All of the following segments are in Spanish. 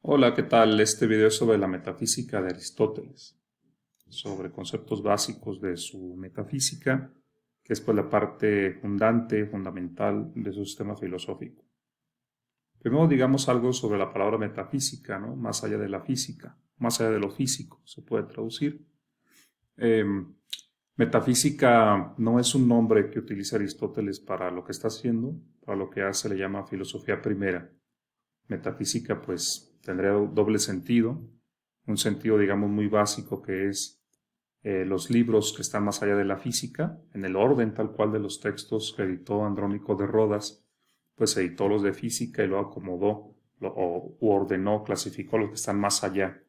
Hola, ¿qué tal? Este video es sobre la metafísica de Aristóteles, sobre conceptos básicos de su metafísica, que es pues la parte fundamental de su sistema filosófico. Primero digamos algo sobre la palabra metafísica, ¿no? Más allá de la física, más allá de lo físico, se puede traducir. Metafísica no es un nombre que utiliza Aristóteles para lo que está haciendo, para lo que hace le llama filosofía primera. Metafísica pues tendría doble sentido, un sentido digamos muy básico que es los libros que están más allá de la física, en el orden tal cual de los textos que editó Andrónico de Rodas, pues editó los de física y luego acomodó u ordenó, clasificó los que están más allá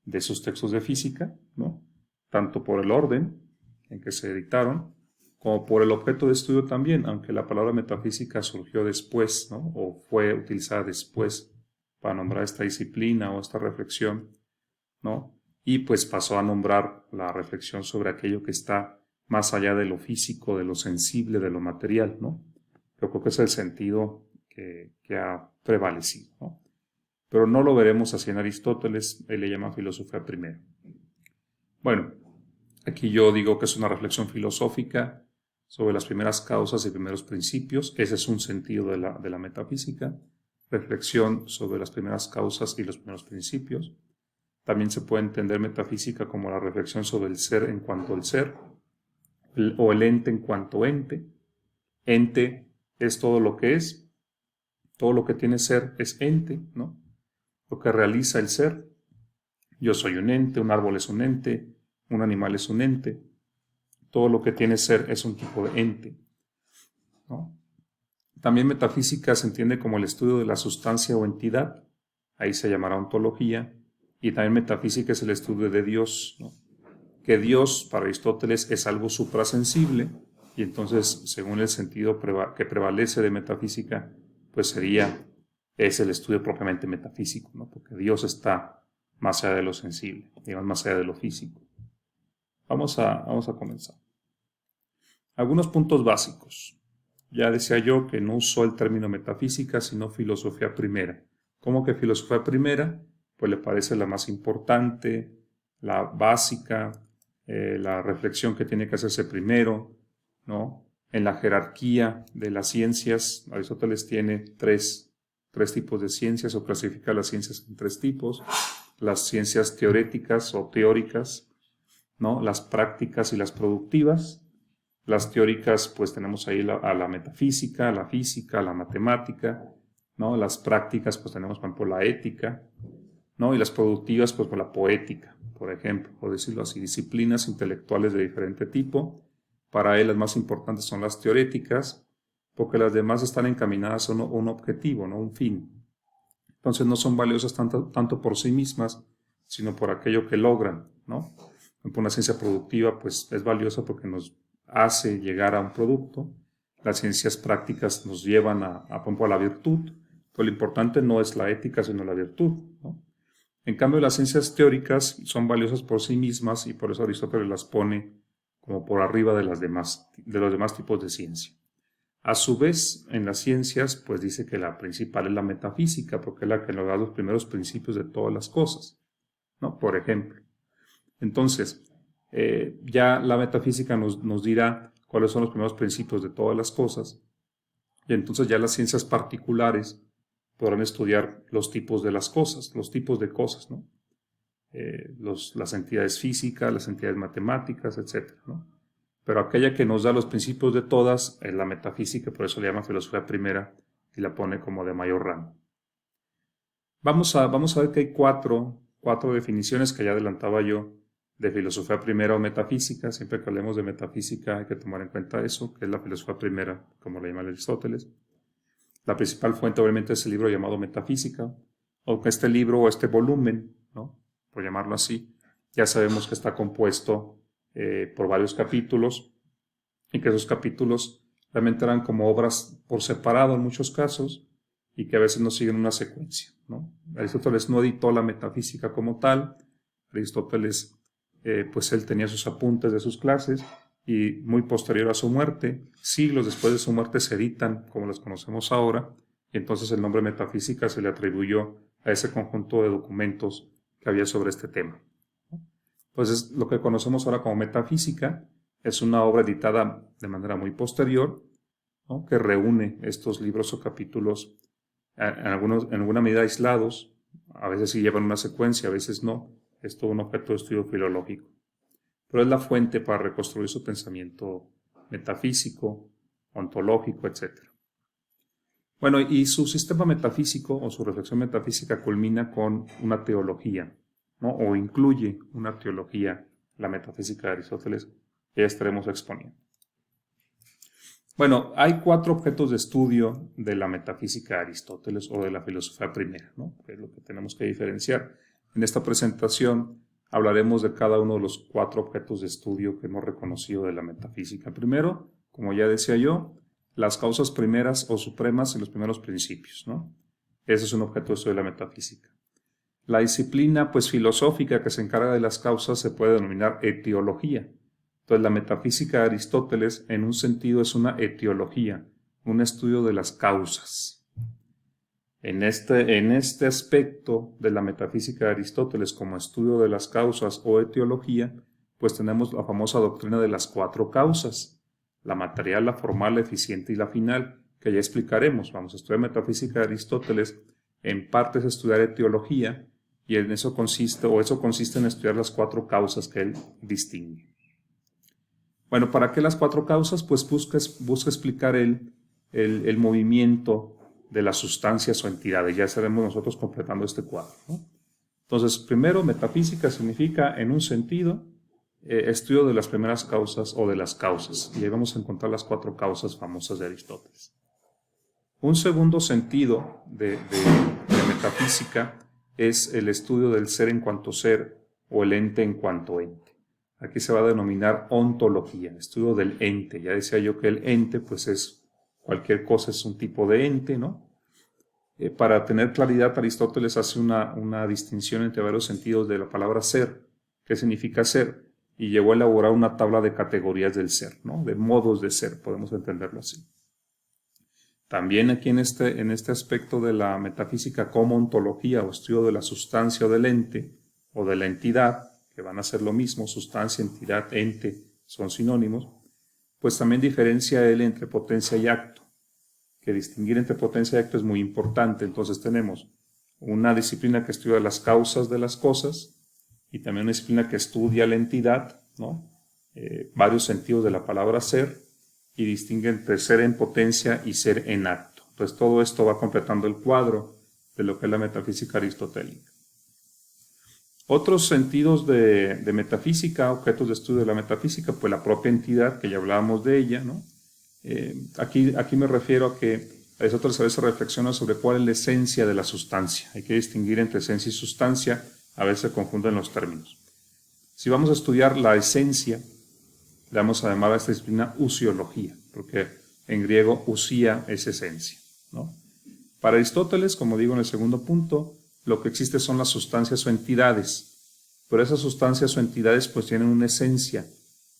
de esos textos de física, ¿no? Tanto por el orden en que se editaron, como por el objeto de estudio también, aunque la palabra metafísica surgió después, ¿no? O fue utilizada después para nombrar esta disciplina o esta reflexión, ¿no? Y pues pasó a nombrar la reflexión sobre aquello que está más allá de lo físico, de lo sensible, de lo material, ¿no? Yo creo que es el sentido que ha prevalecido, ¿no? Pero no lo veremos así en Aristóteles, él le llama filosofía primera. Bueno, aquí yo digo que es una reflexión filosófica sobre las primeras causas y primeros principios. Ese es un sentido de la metafísica. Reflexión sobre las primeras causas y los primeros principios. También se puede entender metafísica como la reflexión sobre el ser en cuanto al ser, o el ente en cuanto ente. Ente es todo lo que es, todo lo que tiene ser es ente, ¿no? Lo que realiza el ser. Yo soy un ente, un árbol es un ente, un animal es un ente. Todo lo que tiene ser es un tipo de ente, ¿no? También metafísica se entiende como el estudio de la sustancia o entidad, ahí se llamará ontología, y también metafísica es el estudio de Dios, ¿no? Que Dios para Aristóteles es algo suprasensible, y entonces según el sentido que prevalece de metafísica, pues es el estudio propiamente metafísico, ¿no? Porque Dios está más allá de lo sensible, digamos más allá de lo físico. Vamos a comenzar. Algunos puntos básicos. Ya decía yo que no usó el término metafísica, sino filosofía primera. ¿Cómo que filosofía primera? Pues le parece la más importante, la básica, la reflexión que tiene que hacerse primero, ¿no? En la jerarquía de las ciencias, Aristóteles tiene tres tipos de ciencias o clasifica las ciencias en tres tipos. Las ciencias teoréticas o teóricas, ¿no? Las prácticas y las productivas. Las teóricas, pues tenemos ahí a la metafísica, la física, la matemática, ¿no? Las prácticas, pues tenemos, por ejemplo, la ética, ¿no? Y las productivas, pues la poética, por ejemplo, por decirlo así, disciplinas intelectuales de diferente tipo. Para él las más importantes son las teoréticas, porque las demás están encaminadas a un objetivo, ¿no? Un fin. Entonces no son valiosas tanto por sí mismas, sino por aquello que logran, ¿no? Una ciencia productiva, pues es valiosa porque nos hace llegar a un producto. Las ciencias prácticas nos llevan por ejemplo, a la virtud. Pero lo importante no es la ética, sino la virtud, ¿no? En cambio, las ciencias teóricas son valiosas por sí mismas y por eso Aristóteles las pone como por arriba de los demás tipos de ciencia. A su vez, en las ciencias, pues dice que la principal es la metafísica, porque es la que nos da los primeros principios de todas las cosas, ¿no? Por ejemplo. Entonces, ya la metafísica nos dirá cuáles son los primeros principios de todas las cosas, y entonces ya las ciencias particulares podrán estudiar los tipos de las cosas, los tipos de cosas, ¿no? Las entidades físicas, las entidades matemáticas, etc., ¿no? Pero aquella que nos da los principios de todas es la metafísica, por eso le llama filosofía primera y la pone como de mayor rango. Vamos a ver que hay cuatro definiciones que ya adelantaba yo de filosofía primera o metafísica. Siempre que hablemos de metafísica hay que tomar en cuenta eso, que es la filosofía primera, como le llama Aristóteles. La principal fuente obviamente es el libro llamado Metafísica, aunque este libro o este volumen, ¿no?, por llamarlo así, ya sabemos que está compuesto por varios capítulos y que esos capítulos realmente eran como obras por separado en muchos casos y que a veces no siguen una secuencia, ¿no? Aristóteles no editó la metafísica como tal. Aristóteles, pues él tenía sus apuntes de sus clases y muy posterior a su muerte, siglos después de su muerte, se editan como las conocemos ahora, y entonces el nombre metafísica se le atribuyó a ese conjunto de documentos que había sobre este tema. Pues lo que conocemos ahora como metafísica es una obra editada de manera muy posterior, ¿no?, que reúne estos libros o capítulos en alguna medida aislados, a veces sí llevan una secuencia, a veces no, es todo un objeto de estudio filológico. Pero es la fuente para reconstruir su pensamiento metafísico, ontológico, etc. Bueno, y su sistema metafísico o su reflexión metafísica culmina con una teología, ¿no?, o incluye una teología, la metafísica de Aristóteles, que ya estaremos exponiendo. Bueno, hay 4 objetos de estudio de la metafísica de Aristóteles o de la filosofía primera, ¿no?, que es lo que tenemos que diferenciar. En esta presentación hablaremos de cada uno de los 4 objetos de estudio que hemos reconocido de la metafísica. Primero, como ya decía yo, las causas primeras o supremas en los primeros principios, ¿no? Ese es un objeto de estudio de la metafísica. La disciplina, pues, filosófica que se encarga de las causas se puede denominar etiología. Entonces, la metafísica de Aristóteles, en un sentido, es una etiología, un estudio de las causas. En este aspecto de la metafísica de Aristóteles como estudio de las causas o etiología, pues tenemos la famosa doctrina de las 4 causas, la material, la formal, la eficiente y la final, que ya explicaremos. Vamos a estudiar metafísica de Aristóteles, en parte es estudiar etiología, y en eso consiste en estudiar las 4 causas que él distingue. Bueno, ¿para qué las 4 causas? Pues busca explicar el movimiento de las sustancias o entidades. Ya estaremos nosotros completando este cuadro, ¿no? Entonces, primero, metafísica significa, en un sentido, estudio de las primeras causas o de las causas. Y ahí vamos a encontrar las 4 causas famosas de Aristóteles. Un segundo sentido de metafísica es el estudio del ser en cuanto ser o el ente en cuanto ente. Aquí se va a denominar ontología, estudio del ente. Ya decía yo que el ente, pues, es cualquier cosa, es un tipo de ente, ¿no? Para tener claridad, Aristóteles hace una distinción entre varios sentidos de la palabra ser, qué significa ser, y llegó a elaborar una tabla de categorías del ser, ¿no?, de modos de ser, podemos entenderlo así. También aquí en este aspecto de la metafísica como ontología o estudio de la sustancia o del ente o de la entidad, que van a ser lo mismo, sustancia, entidad, ente, son sinónimos, pues también diferencia él entre potencia y acto, que distinguir entre potencia y acto es muy importante. Entonces tenemos una disciplina que estudia las causas de las cosas y también una disciplina que estudia la entidad, ¿no?, varios sentidos de la palabra ser, y distingue entre ser en potencia y ser en acto. Entonces todo esto va completando el cuadro de lo que es la metafísica aristotélica. Otros sentidos de metafísica, objetos de estudio de la metafísica, pues la propia entidad, que ya hablábamos de ella, ¿no? Aquí me refiero a que Aristóteles a veces reflexiona sobre cuál es la esencia de la sustancia. Hay que distinguir entre esencia y sustancia, a veces se confunden los términos. Si vamos a estudiar la esencia, le vamos a llamar a esta disciplina usiología, porque en griego usía es esencia, ¿no? Para Aristóteles, como digo en el segundo punto, lo que existe son las sustancias o entidades, pero esas sustancias o entidades pues tienen una esencia.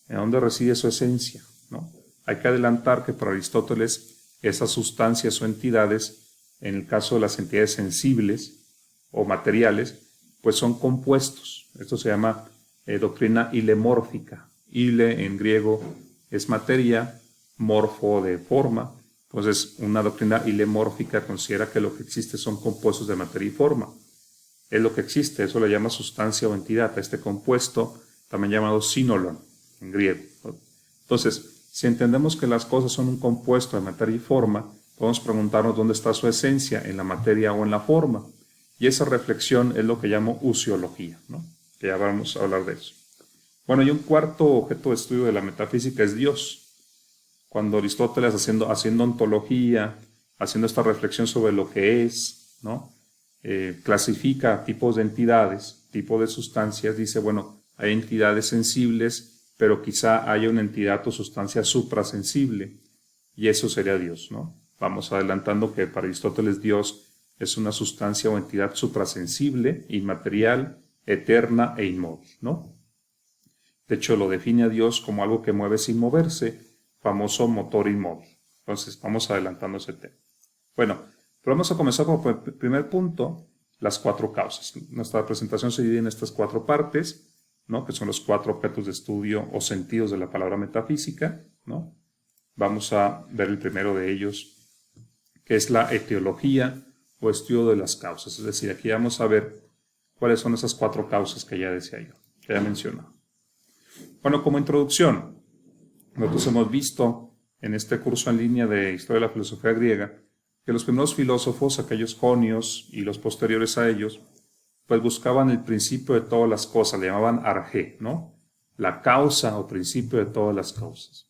¿En dónde reside su esencia?, ¿no? Hay que adelantar que para Aristóteles esas sustancias o entidades, en el caso de las entidades sensibles o materiales, pues son compuestos. Esto se llama doctrina ilemórfica. Ile en griego es materia, morfo de forma. Entonces, una doctrina ilemórfica considera que lo que existe son compuestos de materia y forma. Es lo que existe, eso le llama sustancia o entidad, a este compuesto, también llamado sinolon en griego. Entonces, si entendemos que las cosas son un compuesto de materia y forma, podemos preguntarnos dónde está su esencia, en la materia o en la forma. Y esa reflexión es lo que llamo usiología, ¿no?, que ya vamos a hablar de eso. Bueno, y un cuarto objeto de estudio de la metafísica es Dios. Cuando Aristóteles, haciendo ontología, haciendo esta reflexión sobre lo que es, ¿no?, clasifica tipos de entidades, tipos de sustancias, dice, bueno, hay entidades sensibles, pero quizá haya una entidad o sustancia suprasensible, y eso sería Dios, ¿no? Vamos adelantando que para Aristóteles Dios es una sustancia o entidad suprasensible, inmaterial, eterna e inmóvil, ¿no? De hecho, lo define a Dios como algo que mueve sin moverse, famoso motor inmóvil. Entonces, vamos adelantando ese tema. Bueno, pero vamos a comenzar con el primer punto, las cuatro causas. Nuestra presentación se divide en estas cuatro partes, ¿no? Que son los cuatro objetos de estudio o sentidos de la palabra metafísica, ¿no? Vamos a ver el primero de ellos, que es la etiología o estudio de las causas. Es decir, aquí vamos a ver cuáles son esas cuatro causas que ya decía yo, que ya he mencionado. Bueno, como introducción, nosotros hemos visto en este curso en línea de Historia de la Filosofía Griega que los primeros filósofos, aquellos jonios y los posteriores a ellos, pues buscaban el principio de todas las cosas, le llamaban arjé, ¿no? La causa o principio de todas las causas.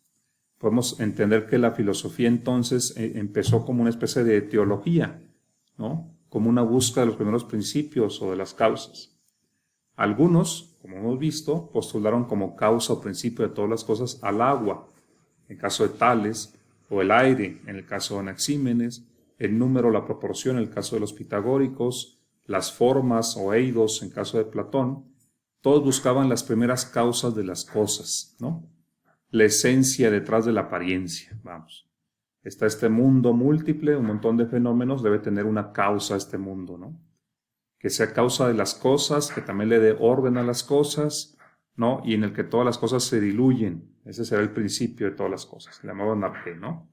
Podemos entender que la filosofía entonces empezó como una especie de teología, ¿no? Como una búsqueda de los primeros principios o de las causas. Algunos, como hemos visto, postularon como causa o principio de todas las cosas al agua, en el caso de Tales, o el aire, en el caso de Anaxímenes, el número, la proporción, en el caso de los pitagóricos, las formas o eidos, en el caso de Platón. Todos buscaban las primeras causas de las cosas, ¿no? La esencia detrás de la apariencia, vamos. Está este mundo múltiple, un montón de fenómenos, debe tener una causa este mundo, ¿no? Que sea causa de las cosas, que también le dé orden a las cosas, ¿no? Y en el que todas las cosas se diluyen. Ese será el principio de todas las cosas. Le llamaban arjé, ¿no?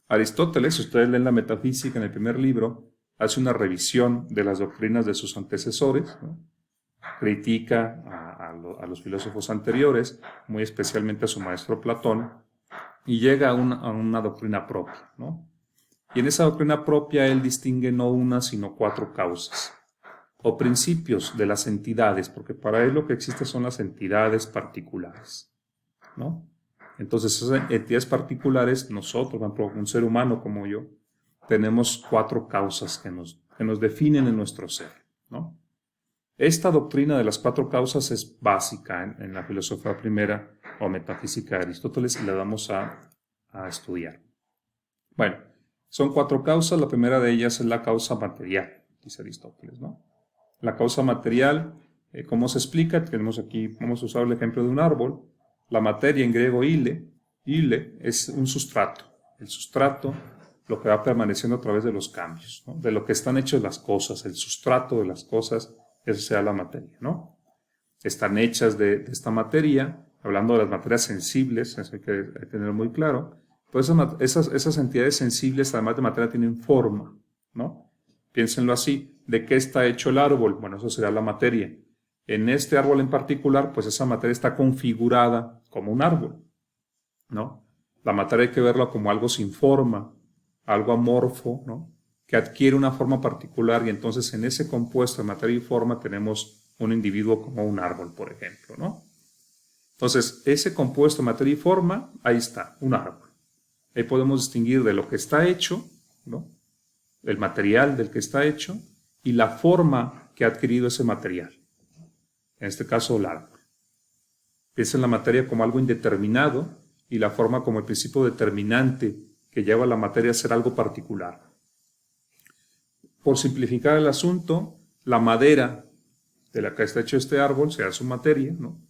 Aristóteles, si ustedes leen la Metafísica en el primer libro, hace una revisión de las doctrinas de sus antecesores, ¿no? Critica a los filósofos anteriores, muy especialmente a su maestro Platón, y llega a una doctrina propia, ¿no? Y en esa doctrina propia él distingue no una, sino cuatro causas, o principios de las entidades, porque para él lo que existe son las entidades particulares, ¿no? Entonces esas entidades particulares, nosotros, por ejemplo, un ser humano como yo, tenemos cuatro causas que nos definen en nuestro ser, ¿no? Esta doctrina de las cuatro causas es básica en la filosofía primera o metafísica de Aristóteles y la vamos a estudiar. Bueno, son cuatro causas. La primera de ellas es la causa material, dice Aristóteles, ¿no? La causa material, ¿cómo se explica? Tenemos aquí, vamos a usar el ejemplo de un árbol. La materia en griego ile es un sustrato. El sustrato, lo que va permaneciendo a través de los cambios, ¿no? De lo que están hechas las cosas, el sustrato de las cosas, eso sea la materia, ¿no? Están hechas de esta materia, hablando de las materias sensibles, eso hay que tener muy claro. Pues esas entidades sensibles, además de materia, tienen forma, ¿no? Piénsenlo así, ¿de qué está hecho el árbol? Bueno, eso será la materia. En este árbol en particular, pues esa materia está configurada como un árbol, ¿no? La materia hay que verla como algo sin forma, algo amorfo, ¿no? Que adquiere una forma particular y entonces en ese compuesto de materia y forma tenemos un individuo como un árbol, por ejemplo, ¿no? Entonces, ese compuesto de materia y forma, ahí está, un árbol. Ahí podemos distinguir de lo que está hecho, ¿no? El material del que está hecho y la forma que ha adquirido ese material. En este caso, el árbol. Piensa en la materia como algo indeterminado y la forma como el principio determinante que lleva a la materia a ser algo particular. Por simplificar el asunto, la madera de la que está hecho este árbol será su materia, ¿no?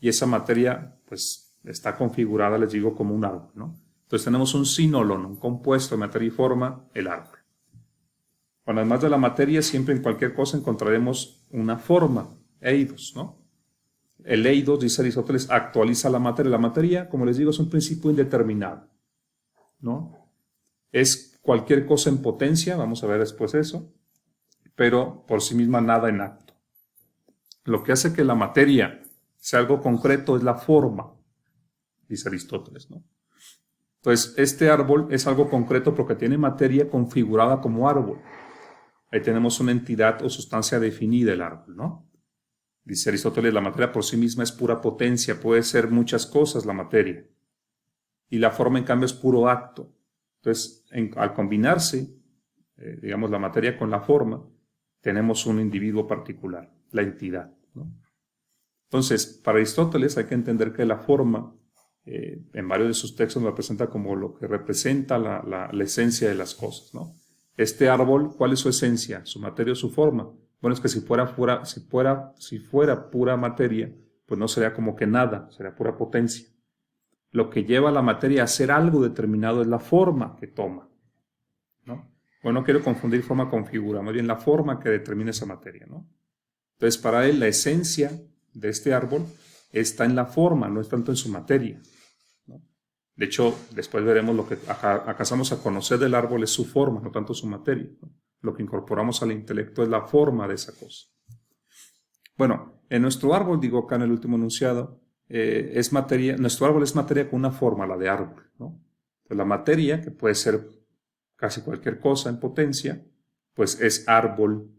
Y esa materia, pues, está configurada, les digo, como un árbol, ¿no? Entonces tenemos un sínolon, un compuesto de materia y forma, el árbol. Bueno, además de la materia, siempre en cualquier cosa encontraremos una forma, eidos, ¿no? El eidos, dice Aristóteles, actualiza la materia. La materia, como les digo, es un principio indeterminado, ¿no? Es cualquier cosa en potencia, vamos a ver después eso, pero por sí misma nada en acto. Lo que hace que la materia sea algo concreto es la forma, dice Aristóteles, ¿no? Entonces, este árbol es algo concreto porque tiene materia configurada como árbol. Ahí tenemos una entidad o sustancia definida, el árbol, ¿no? Dice Aristóteles, la materia por sí misma es pura potencia, puede ser muchas cosas la materia. Y la forma, en cambio, es puro acto. Entonces, al combinarse, digamos, la materia con la forma, tenemos un individuo particular, la entidad, ¿no? Entonces, para Aristóteles hay que entender que la forma, en varios de sus textos, lo presenta como lo que representa la esencia de las cosas, ¿no? Este árbol, ¿cuál es su esencia? ¿Su materia o su forma? Bueno, es que si fuera pura materia, pues no sería como que nada, sería pura potencia. Lo que lleva a la materia a hacer algo determinado es la forma que toma, ¿no? Bueno, no quiero confundir forma con figura, más bien la forma que determina esa materia, ¿no? Entonces, para él, la esencia de este árbol está en la forma, no es tanto en su materia, ¿no? De hecho, después veremos lo que alcanzamos a conocer del árbol es su forma, no tanto su materia, ¿no? Lo que incorporamos al intelecto es la forma de esa cosa. Bueno, en nuestro árbol, digo acá en el último enunciado, es materia, nuestro árbol es materia con una forma, la de árbol, ¿no? Entonces, la materia, que puede ser casi cualquier cosa en potencia, pues es árbol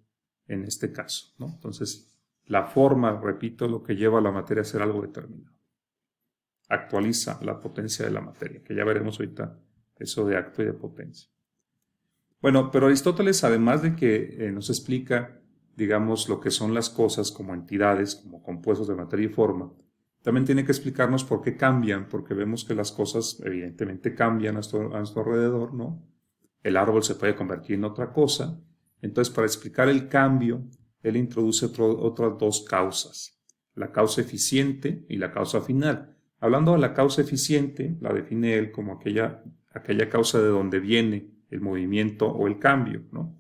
en este caso, ¿no? Entonces, la forma, repito, lo que lleva a la materia a ser algo determinado. Actualiza la potencia de la materia, que ya veremos ahorita eso de acto y de potencia. Bueno, pero Aristóteles, además de que nos explica, digamos, lo que son las cosas como entidades, como compuestos de materia y forma, también tiene que explicarnos por qué cambian, porque vemos que las cosas evidentemente cambian a nuestro alrededor, ¿no? El árbol se puede convertir en otra cosa. Entonces, para explicar el cambio, él introduce otras dos causas, la causa eficiente y la causa final. Hablando de la causa eficiente, la define él como aquella causa de donde viene el movimiento o el cambio, ¿no?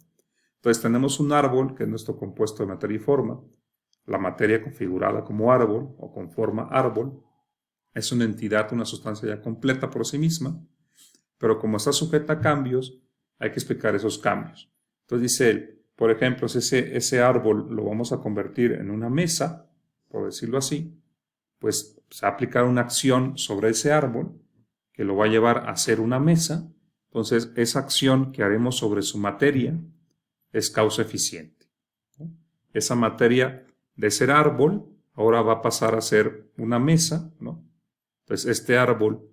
Entonces tenemos un árbol, que es nuestro compuesto de materia y forma. La materia configurada como árbol o con forma árbol es una entidad, una sustancia ya completa por sí misma, pero como está sujeta a cambios, hay que explicar esos cambios. Entonces dice él, por ejemplo, si ese árbol lo vamos a convertir en una mesa, por decirlo así, pues se va a aplicar una acción sobre ese árbol que lo va a llevar a ser una mesa. Entonces, esa acción que haremos sobre su materia es causa eficiente, ¿no? Esa materia de ser árbol ahora va a pasar a ser una mesa, ¿no? Entonces, este árbol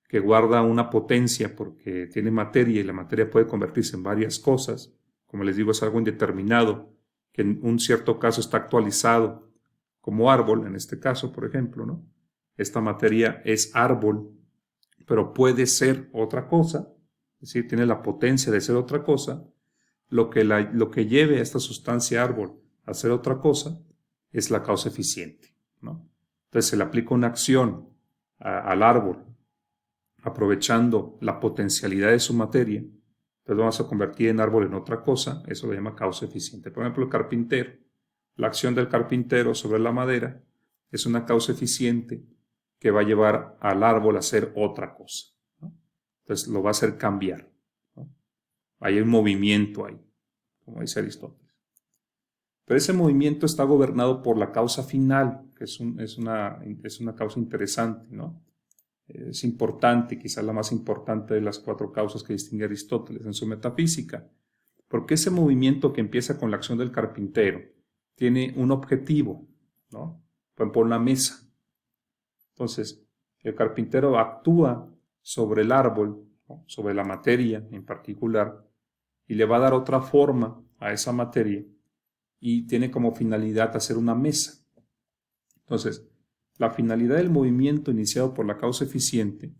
que guarda una potencia porque tiene materia y la materia puede convertirse en varias cosas, como les digo, es algo indeterminado, que en un cierto caso está actualizado como árbol, en este caso, por ejemplo, ¿no? Esta materia es árbol, pero puede ser otra cosa, es decir, tiene la potencia de ser otra cosa. Lo que lleve a esta sustancia árbol a ser otra cosa es la causa eficiente, ¿no? Entonces se le aplica una acción al árbol aprovechando la potencialidad de su materia, entonces vamos a convertir en árbol en otra cosa, eso lo llama causa eficiente. Por ejemplo, el carpintero, la acción del carpintero sobre la madera es una causa eficiente que va a llevar al árbol a hacer otra cosa, ¿no? Entonces lo va a hacer cambiar, ¿no? Hay un movimiento ahí, como dice Aristóteles. Pero ese movimiento está gobernado por la causa final, que es una causa interesante, ¿no? Es importante, quizás la más importante de las cuatro causas que distingue Aristóteles en su metafísica, porque ese movimiento que empieza con la acción del carpintero tiene un objetivo, ¿no? Por ejemplo, una mesa. Entonces, el carpintero actúa sobre el árbol, ¿no? Sobre la materia en particular, y le va a dar otra forma a esa materia, y tiene como finalidad hacer una mesa. Entonces, la finalidad del movimiento iniciado por la causa eficiente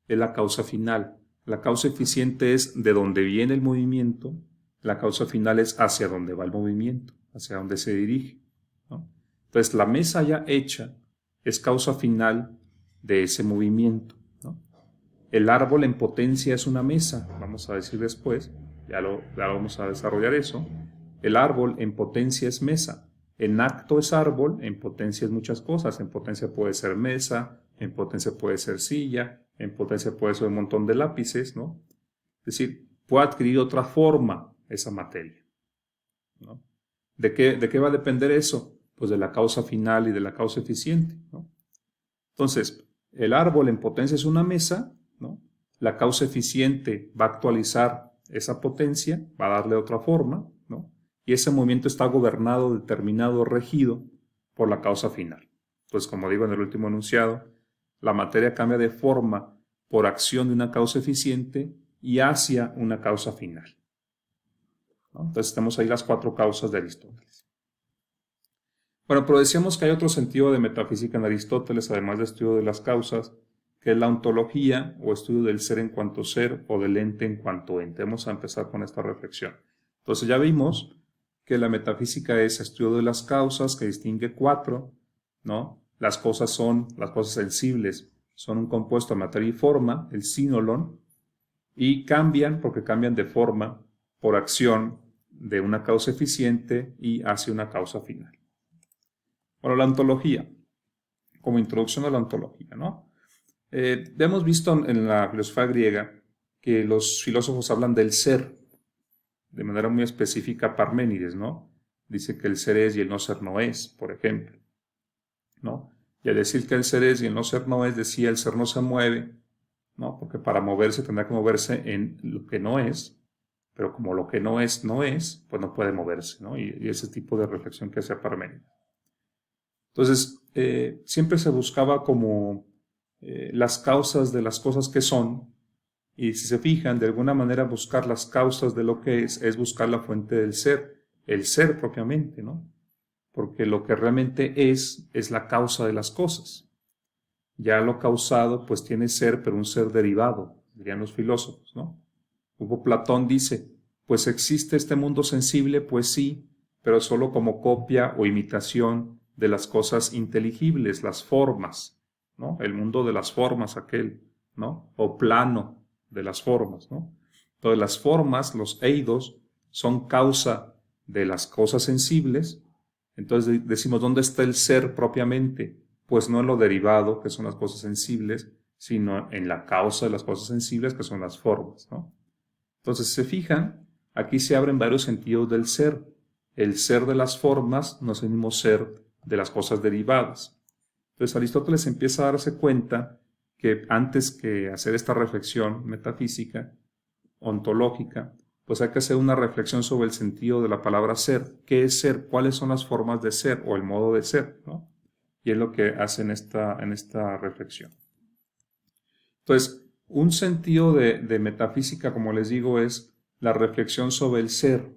es la causa final. La causa eficiente es de dónde viene el movimiento, la causa final es hacia dónde va el movimiento, hacia dónde se dirige, ¿no? Entonces, la mesa ya hecha es causa final de ese movimiento, ¿no? El árbol en potencia es una mesa, vamos a decir después, ya vamos a desarrollar eso. El árbol en potencia es mesa. En acto es árbol, en potencia es muchas cosas. En potencia puede ser mesa, en potencia puede ser silla, en potencia puede ser un montón de lápices, ¿no? Es decir, puede adquirir otra forma esa materia, ¿no? ¿De qué va a depender eso? Pues de la causa final y de la causa eficiente, ¿no? Entonces, el árbol en potencia es una mesa, ¿no? La causa eficiente va a actualizar esa potencia, va a darle otra forma, ¿no? Y ese movimiento está gobernado, determinado, regido por la causa final. Entonces, como digo en el último enunciado, la materia cambia de forma por acción de una causa eficiente y hacia una causa final, ¿no? Entonces tenemos ahí las cuatro causas de Aristóteles. Bueno, pero decíamos que hay otro sentido de metafísica en Aristóteles, además de estudio de las causas, que es la ontología o estudio del ser en cuanto ser o del ente en cuanto ente. Vamos a empezar con esta reflexión. Entonces ya vimos que la metafísica es estudio de las causas, que distingue cuatro, ¿no? Las cosas sensibles, son un compuesto de materia y forma, el sínolon, y cambian porque cambian de forma por acción de una causa eficiente y hacia una causa final. Bueno, la ontología, como introducción a la ontología, ¿no? Hemos visto en la filosofía griega que los filósofos hablan del ser, de manera muy específica Parménides, ¿no? Dice que el ser es y el no ser no es, por ejemplo, ¿no? Y al decir que el ser es y el no ser no es, decía el ser no se mueve, ¿no? Porque para moverse tendrá que moverse en lo que no es, pero como lo que no es, pues no puede moverse, ¿no? Y ese tipo de reflexión que hacía Parménides. Entonces, siempre se buscaba como las causas de las cosas que son, y si se fijan, de alguna manera buscar las causas de lo que es buscar la fuente del ser, el ser propiamente, ¿no? Porque lo que realmente es la causa de las cosas. Ya lo causado, pues tiene ser, pero un ser derivado, dirían los filósofos, ¿no? Hugo Platón dice, pues existe este mundo sensible, pues sí, pero solo como copia o imitación de las cosas inteligibles, las formas, ¿no? El mundo de las formas aquel, ¿no? O plano de las formas, ¿no? Entonces las formas, los eidos, son causa de las cosas sensibles. Entonces decimos, ¿dónde está el ser propiamente? Pues no en lo derivado, que son las cosas sensibles, sino en la causa de las cosas sensibles, que son las formas, ¿no? Entonces, si se fijan, aquí se abren varios sentidos del ser. El ser de las formas no es el mismo ser de las cosas derivadas. Entonces, Aristóteles empieza a darse cuenta que antes que hacer esta reflexión metafísica, ontológica, pues hay que hacer una reflexión sobre el sentido de la palabra ser. ¿Qué es ser? ¿Cuáles son las formas de ser o el modo de ser, ¿no? Y es lo que hace en esta reflexión. Entonces, un sentido de metafísica, como les digo, es la reflexión sobre el ser.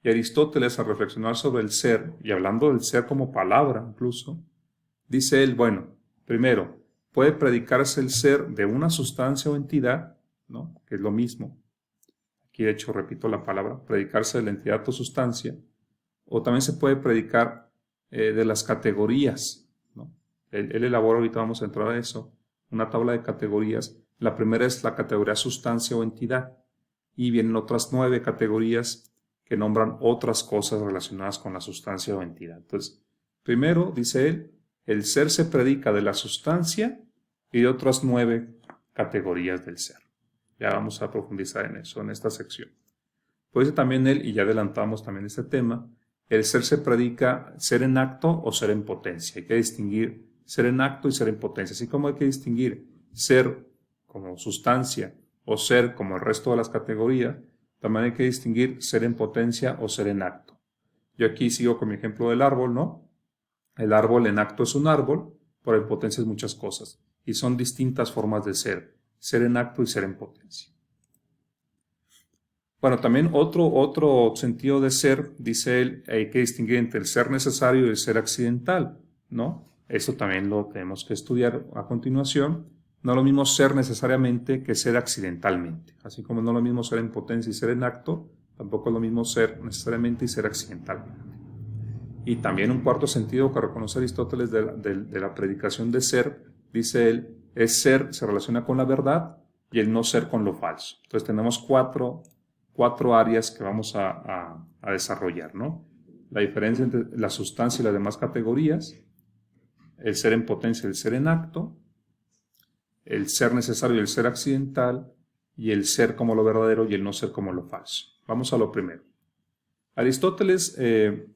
Y Aristóteles, al reflexionar sobre el ser, y hablando del ser como palabra incluso, dice él, bueno, primero, puede predicarse el ser de una sustancia o entidad, ¿no? Que es lo mismo. Aquí de hecho repito la palabra, predicarse de la entidad o sustancia, o también se puede predicar de las categorías, ¿no? Él elabora, ahorita vamos a entrar a eso, una tabla de categorías. La primera es la categoría sustancia o entidad, y vienen otras 9 categorías que nombran otras cosas relacionadas con la sustancia o entidad. Entonces, primero, dice él, el ser se predica de la sustancia y de otras 9 categorías del ser. Ya vamos a profundizar en eso, en esta sección. Pues dice también él, y ya adelantamos también este tema, el ser se predica ser en acto o ser en potencia. Hay que distinguir ser en acto y ser en potencia. Así como hay que distinguir ser como sustancia o ser como el resto de las categorías, también hay que distinguir ser en potencia o ser en acto. Yo aquí sigo con mi ejemplo del árbol, ¿no? El árbol en acto es un árbol, pero en potencia es muchas cosas. Y son distintas formas de ser en acto y ser en potencia. Bueno, también otro sentido de ser, dice él, hay que distinguir entre el ser necesario y el ser accidental, ¿no? Eso también lo tenemos que estudiar a continuación. No es lo mismo ser necesariamente que ser accidentalmente. Así como no es lo mismo ser en potencia y ser en acto, tampoco es lo mismo ser necesariamente y ser accidentalmente. Y también un cuarto sentido que reconoce Aristóteles de la predicación de ser, dice él, es ser, se relaciona con la verdad y el no ser con lo falso. Entonces tenemos cuatro áreas que vamos a desarrollar, ¿no? La diferencia entre la sustancia y las demás categorías, el ser en potencia y el ser en acto, el ser necesario y el ser accidental, y el ser como lo verdadero y el no ser como lo falso. Vamos a lo primero. Aristóteles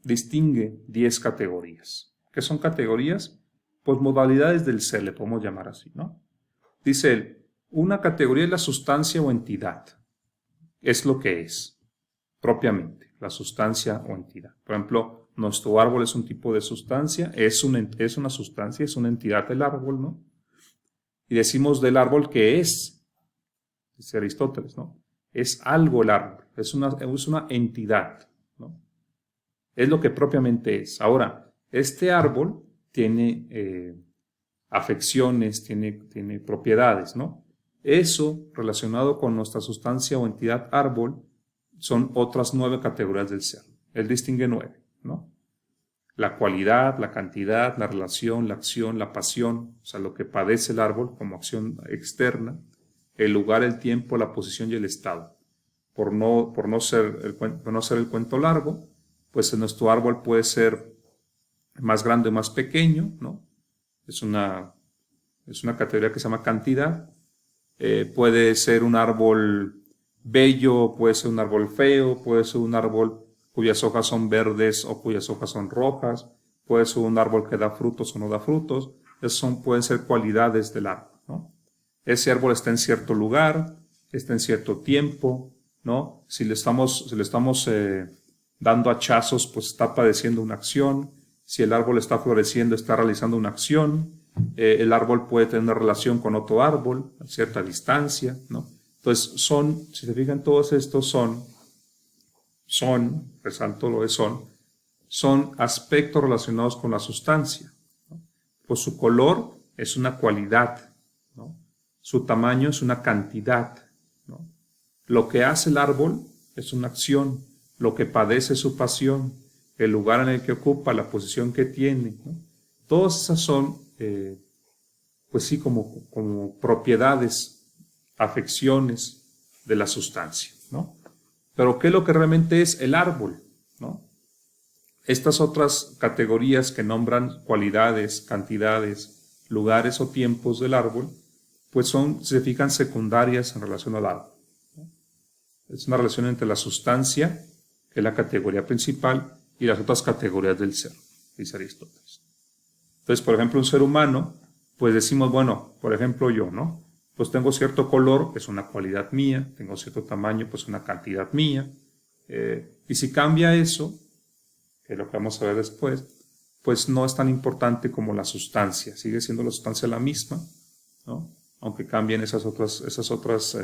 distingue 10 categorías. ¿Qué son categorías? Pues modalidades del ser, le podemos llamar así, ¿no? Dice él, una categoría es la sustancia o entidad. Es lo que es, propiamente, la sustancia o entidad. Por ejemplo, nuestro árbol es un tipo de sustancia, es una sustancia, es una entidad del árbol, ¿no? Y decimos del árbol que es, dice Aristóteles, ¿no? Es algo el árbol, es una entidad, ¿no? Es lo que propiamente es. Ahora, este árbol tiene afecciones, tiene propiedades, ¿no? Eso, relacionado con nuestra sustancia o entidad árbol, son otras 9 categorías del ser. Él distingue 9, ¿no? La cualidad, la cantidad, la relación, la acción, la pasión, o sea, lo que padece el árbol como acción externa, el lugar, el tiempo, la posición y el estado. por no ser el cuento largo, pues nuestro árbol puede ser más grande o más pequeño, ¿no? Es una categoría que se llama cantidad. Puede ser un árbol bello, puede ser un árbol feo, puede ser un árbol cuyas hojas son verdes o cuyas hojas son rojas, puede ser un árbol que da frutos o no da frutos. Esas pueden ser cualidades del árbol, ¿no? Ese árbol está en cierto lugar, está en cierto tiempo, ¿no? Si le estamos dando hachazos, pues está padeciendo una acción. Si el árbol está floreciendo, está realizando una acción. El árbol puede tener una relación con otro árbol a cierta distancia, ¿no? Entonces si se fijan, todos estos resalto lo de son aspectos relacionados con la sustancia, ¿no? Pues su color es una cualidad, ¿no? Su tamaño es una cantidad, ¿no? Lo que hace el árbol es una acción, lo que padece es su pasión, el lugar en el que ocupa, la posición que tiene, ¿no? Todas esas son, pues sí, como propiedades, afecciones de la sustancia, ¿no? Pero ¿qué es lo que realmente es el árbol, ¿no? Estas otras categorías que nombran cualidades, cantidades, lugares o tiempos del árbol, pues se fijan secundarias en relación al árbol, ¿no? Es una relación entre la sustancia, que es la categoría principal, y las otras categorías del ser, dice Aristóteles. Entonces, por ejemplo, un ser humano, pues decimos, bueno, por ejemplo yo, ¿no? Pues tengo cierto color, que es una cualidad mía, tengo cierto tamaño, pues una cantidad mía, y si cambia eso, que es lo que vamos a ver después, pues no es tan importante como la sustancia, sigue siendo la sustancia la misma, ¿no? Aunque cambien esas otras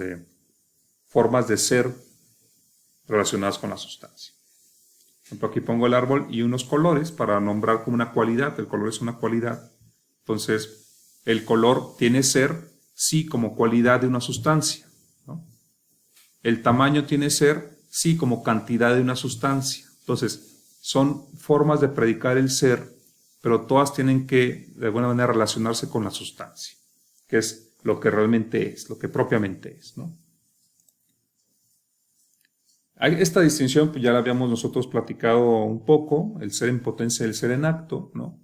formas de ser relacionadas con la sustancia. Por ejemplo, aquí pongo el árbol y unos colores para nombrar como una cualidad. El color es una cualidad. Entonces, el color tiene ser, sí, como cualidad de una sustancia, ¿no? El tamaño tiene ser, sí, como cantidad de una sustancia. Entonces, son formas de predicar el ser, pero todas tienen que, de alguna manera, relacionarse con la sustancia, que es lo que realmente es, lo que propiamente es, ¿no? Esta distinción pues ya la habíamos nosotros platicado un poco, el ser en potencia y el ser en acto, ¿no?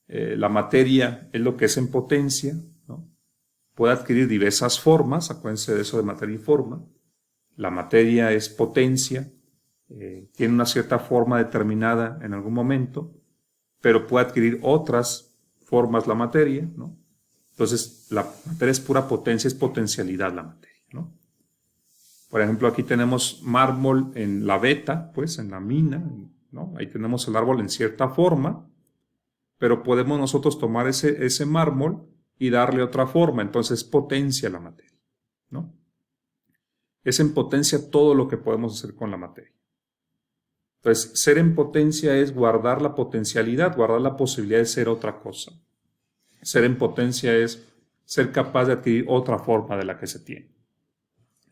La materia es lo que es en potencia, ¿no? Puede adquirir diversas formas, acuérdense de eso de materia y forma. La materia es potencia, tiene una cierta forma determinada en algún momento, pero puede adquirir otras formas la materia, ¿no? Entonces, la materia es pura potencia, es potencialidad la materia, ¿no? Por ejemplo, aquí tenemos mármol en la veta, pues en la mina, ¿no? Ahí tenemos el árbol en cierta forma, pero podemos nosotros tomar ese mármol y darle otra forma, entonces potencia la materia, ¿no? Es en potencia todo lo que podemos hacer con la materia. Entonces, ser en potencia es guardar la potencialidad, guardar la posibilidad de ser otra cosa. Ser en potencia es ser capaz de adquirir otra forma de la que se tiene.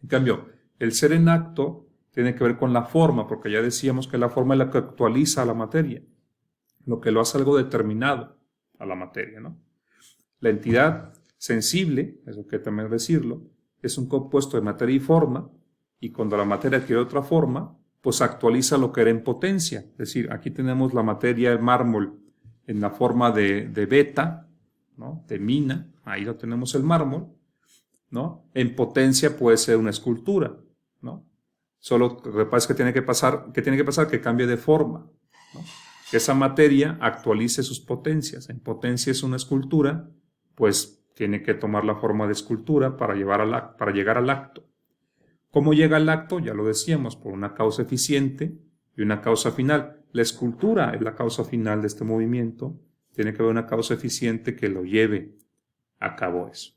En cambio, el ser en acto tiene que ver con la forma, porque ya decíamos que la forma es la que actualiza a la materia, lo que lo hace algo determinado a la materia, ¿no? La entidad sensible, eso que también decirlo, es un compuesto de materia y forma, y cuando la materia adquiere otra forma, pues actualiza lo que era en potencia. Es decir, aquí tenemos la materia de mármol en la forma de beta, ¿no? De mina, ahí lo tenemos el mármol, ¿no? En potencia puede ser una escultura, ¿no? Solo que pasa es que tiene que pasar, que cambie de forma, ¿no? Que esa materia actualice sus potencias. En potencia es una escultura, pues tiene que tomar la forma de escultura para llegar al acto. ¿Cómo llega al acto? Ya lo decíamos, por una causa eficiente y una causa final. La escultura es la causa final de este movimiento. Tiene que haber una causa eficiente que lo lleve a cabo eso.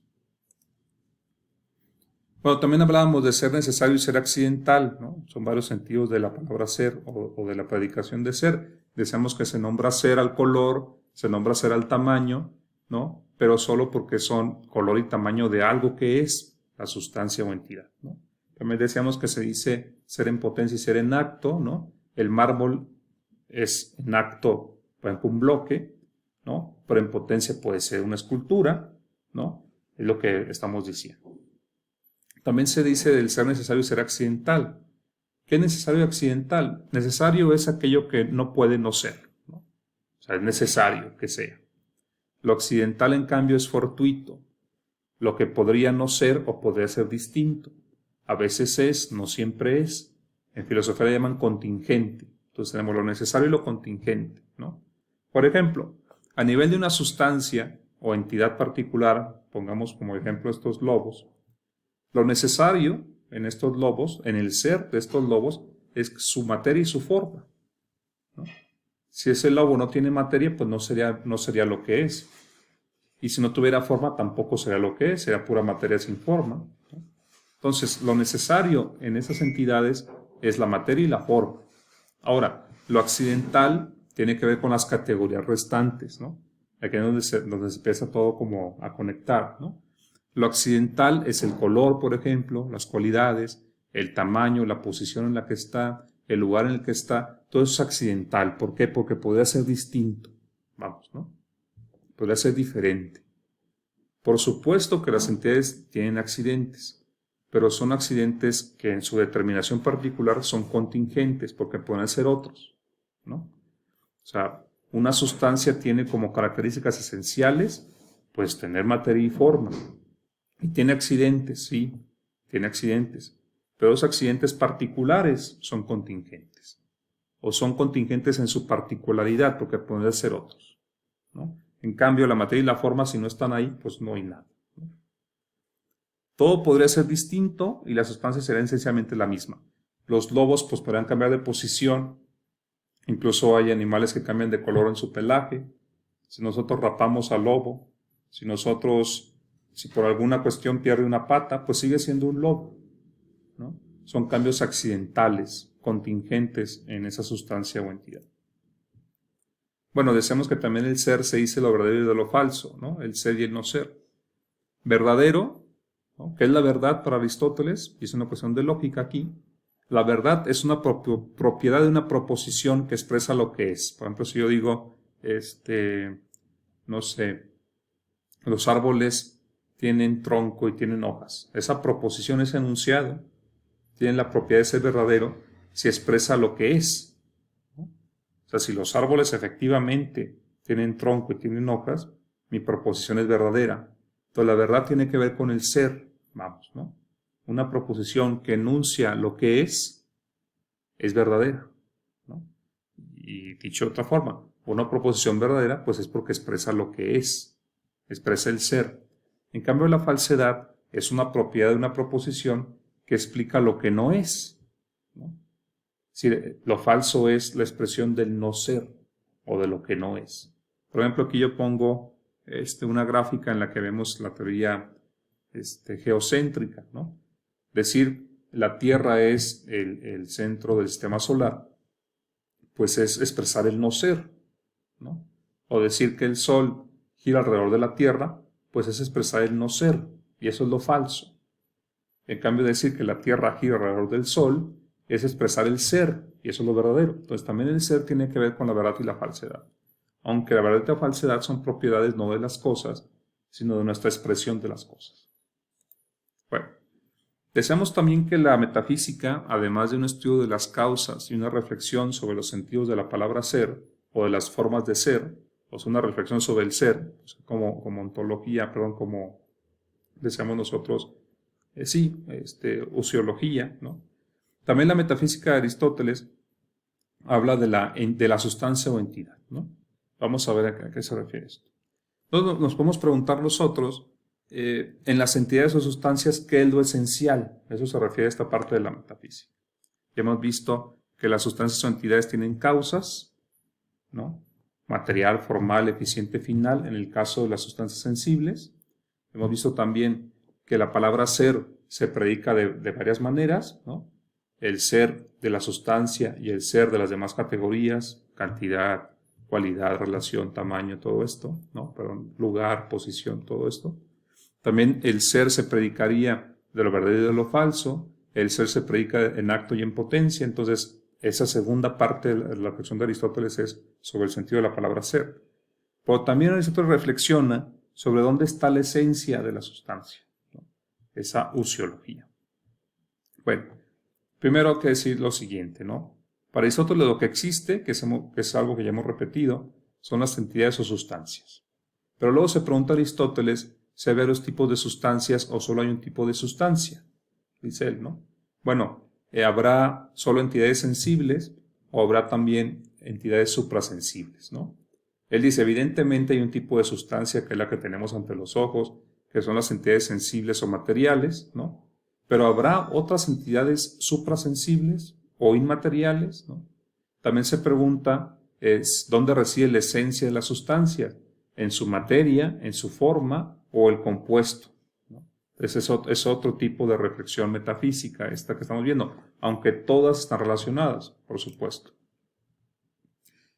Bueno, también hablábamos de ser necesario y ser accidental, ¿no? Son varios sentidos de la palabra ser o de la predicación de ser. Decíamos que se nombra ser al color, se nombra ser al tamaño, ¿no? Pero solo porque son color y tamaño de algo que es la sustancia o entidad, ¿no? También decíamos que se dice ser en potencia y ser en acto, ¿no? El mármol es en acto, por ejemplo, un bloque, ¿no? Pero en potencia puede ser una escultura, ¿no? Es lo que estamos diciendo. También se dice del ser necesario y ser accidental. ¿Qué es necesario y accidental? Necesario es aquello que no puede no ser, ¿no? O sea, es necesario que sea. Lo accidental, en cambio, es fortuito. Lo que podría no ser o podría ser distinto. A veces es, no siempre es. En filosofía le llaman contingente. Entonces tenemos lo necesario y lo contingente, ¿no? Por ejemplo, a nivel de una sustancia o entidad particular, pongamos como ejemplo estos lobos, lo necesario en estos lobos, en el ser de estos lobos, es su materia y su forma, ¿no? Si ese lobo no tiene materia, pues no sería lo que es. Y si no tuviera forma, tampoco sería lo que es, sería pura materia sin forma, ¿no? Entonces, lo necesario en esas entidades es la materia y la forma. Ahora, lo accidental tiene que ver con las categorías restantes, ¿no? Aquí es donde se empieza todo como a conectar, ¿no? Lo accidental es el color, por ejemplo, las cualidades, el tamaño, la posición en la que está, el lugar en el que está, todo eso es accidental. ¿Por qué? Porque podría ser distinto, vamos, ¿no? Podría ser diferente. Por supuesto que las entidades tienen accidentes, pero son accidentes que en su determinación particular son contingentes, porque pueden ser otros, ¿no? O sea, una sustancia tiene como características esenciales, pues tener materia y forma. Y tiene accidentes, sí, tiene accidentes, pero los accidentes particulares son contingentes, o son contingentes en su particularidad, porque pueden ser otros, ¿no? En cambio, la materia y la forma, si no están ahí, pues no hay nada, ¿no? Todo podría ser distinto y la sustancia sería esencialmente la misma. Los lobos pues podrían cambiar de posición, incluso hay animales que cambian de color en su pelaje. Si nosotros rapamos al lobo, si por alguna cuestión pierde una pata, pues sigue siendo un lobo, ¿no? Son cambios accidentales, contingentes en esa sustancia o entidad. Bueno, decíamos que también el ser se dice lo verdadero y de lo falso, ¿no? El ser y el no ser. Verdadero, ¿no? ¿Qué es la verdad para Aristóteles? Y es una cuestión de lógica aquí. La verdad es una propiedad de una proposición que expresa lo que es. Por ejemplo, si yo digo, no sé, los árboles tienen tronco y tienen hojas. Esa proposición, ese enunciado, tiene la propiedad de ser verdadero si expresa lo que es, ¿no? O sea, si los árboles efectivamente tienen tronco y tienen hojas, mi proposición es verdadera. Entonces la verdad tiene que ver con el ser, vamos, ¿no? Una proposición que enuncia lo que es verdadera, ¿no? Y dicho de otra forma, una proposición verdadera, pues es porque expresa lo que es, expresa el ser. En cambio, la falsedad es una propiedad de una proposición que explica lo que no es, ¿no? Es decir, lo falso es la expresión del no ser o de lo que no es. Por ejemplo, aquí yo pongo una gráfica en la que vemos la teoría geocéntrica, ¿no? Decir la Tierra es el centro del sistema solar, pues es expresar el no ser, ¿no? O decir que el Sol gira alrededor de la Tierra, pues es expresar el no ser, y eso es lo falso. En cambio, decir que la Tierra gira alrededor del Sol es expresar el ser, y eso es lo verdadero. Entonces también el ser tiene que ver con la verdad y la falsedad. Aunque la verdad y la falsedad son propiedades no de las cosas, sino de nuestra expresión de las cosas. Bueno, deseamos también que la metafísica, además de un estudio de las causas y una reflexión sobre los sentidos de la palabra ser, o de las formas de ser, o sea, una reflexión sobre el ser, como ontología, como deseamos nosotros, ociología, ¿no? También la metafísica de Aristóteles habla de la sustancia o entidad, ¿no? Vamos a ver a qué se refiere esto. Entonces nos podemos preguntar nosotros, en las entidades o sustancias, ¿qué es lo esencial? Eso se refiere a esta parte de la metafísica. Ya hemos visto que las sustancias o entidades tienen causas, ¿no? Material, formal, eficiente, final, en el caso de las sustancias sensibles. Hemos visto también que la palabra ser se predica de varias maneras, ¿no? El ser de la sustancia y el ser de las demás categorías, cantidad, cualidad, relación, tamaño, todo esto, ¿no? Perdón, lugar, posición, todo esto. También el ser se predicaría de lo verdadero y de lo falso. El ser se predica en acto y en potencia. Entonces, esa segunda parte de la reflexión de Aristóteles es sobre el sentido de la palabra ser. Pero también Aristóteles reflexiona sobre dónde está la esencia de la sustancia, ¿no? Esa usiología. Bueno, Primero hay que decir lo siguiente, ¿no? Para Aristóteles lo que existe, que es algo que ya hemos repetido, son las entidades o sustancias. Pero luego se pregunta a Aristóteles si hay varios tipos de sustancias o solo hay un tipo de sustancia. Dice él, ¿no? Bueno, ¿habrá solo entidades sensibles o habrá también entidades suprasensibles, ¿no? Él dice, evidentemente hay un tipo de sustancia que es la que tenemos ante los ojos, que son las entidades sensibles o materiales, ¿no? Pero habrá otras entidades suprasensibles o inmateriales, ¿no? También se pregunta dónde reside la esencia de la sustancia, en su materia, en su forma o el compuesto, ¿no? Ese es otro tipo de reflexión metafísica, esta que estamos viendo, aunque todas están relacionadas, por supuesto.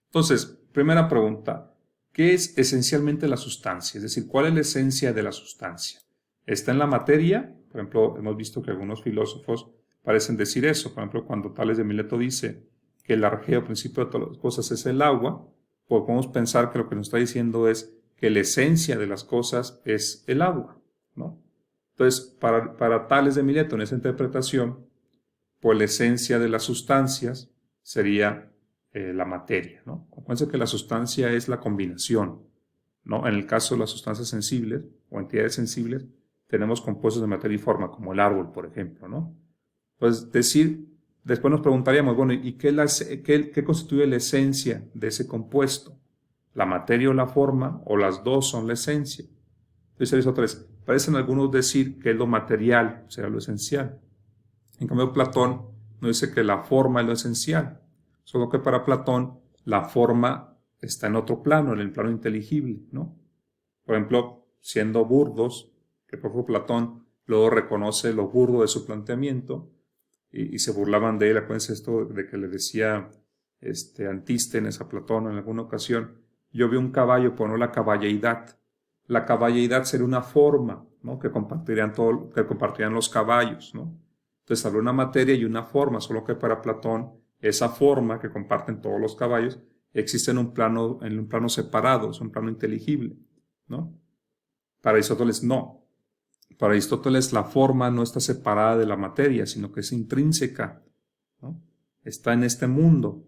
Entonces, primera pregunta, ¿qué es esencialmente la sustancia? Es decir, ¿cuál es la esencia de la sustancia? ¿Está en la materia? Por ejemplo, hemos visto que algunos filósofos parecen decir eso. Por ejemplo, cuando Tales de Mileto dice que el arjeo principio de todas las cosas es el agua, pues podemos pensar que lo que nos está diciendo es que la esencia de las cosas es el agua, ¿no? Entonces, para Tales de Mileto, en esa interpretación, pues la esencia de las sustancias sería la materia, ¿no? Acuérdense que la sustancia es la combinación, ¿no? En el caso de las sustancias sensibles o entidades sensibles, tenemos compuestos de materia y forma, como el árbol, por ejemplo, ¿no? Pues después nos preguntaríamos, bueno, ¿y qué constituye la esencia de ese compuesto? ¿La materia o la forma? ¿O las dos son la esencia? Entonces Aristóteles, parecen algunos decir que es lo material, será lo esencial. En cambio, Platón nos dice que la forma es lo esencial, solo que para Platón la forma está en otro plano, en el plano inteligible, ¿no? Por ejemplo, siendo burdos, que el propio Platón luego reconoce lo burdo de su planteamiento y se burlaban de él. Acuérdense esto de que le decía Antístenes a Platón en alguna ocasión, yo vi un caballo, pero no la caballeidad. La caballeidad sería una forma, ¿no? que compartirían los caballos, ¿no? Entonces habla una materia y una forma, solo que para Platón esa forma que comparten todos los caballos existe en un plano separado, es un plano inteligible, ¿no? Para Aristóteles no. Para Aristóteles la forma no está separada de la materia, sino que es intrínseca, ¿no? Está en este mundo.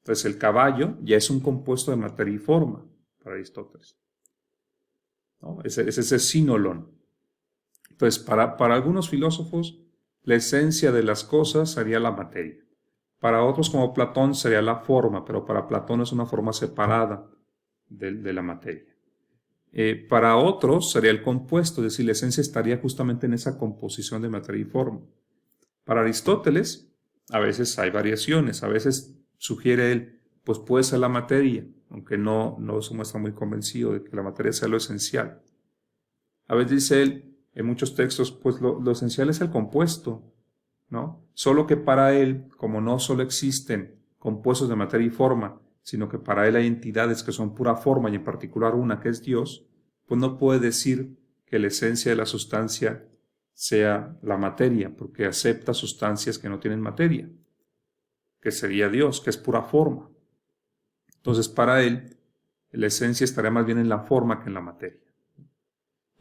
Entonces el caballo ya es un compuesto de materia y forma para Aristóteles, ¿no? Es ese sínolon. Entonces para algunos filósofos la esencia de las cosas sería la materia. Para otros como Platón sería la forma, pero para Platón es una forma separada de la materia. Para otros sería el compuesto, es decir, la esencia estaría justamente en esa composición de materia y forma. Para Aristóteles, a veces hay variaciones, a veces sugiere él, pues puede ser la materia, aunque no se muestra muy convencido de que la materia sea lo esencial. A veces dice él, en muchos textos, pues lo esencial es el compuesto, ¿no? Solo que para él, como no solo existen compuestos de materia y forma, sino que para él hay entidades que son pura forma y en particular una que es Dios, pues no puede decir que la esencia de la sustancia sea la materia, porque acepta sustancias que no tienen materia, que sería Dios, que es pura forma. Entonces para él, la esencia estaría más bien en la forma que en la materia.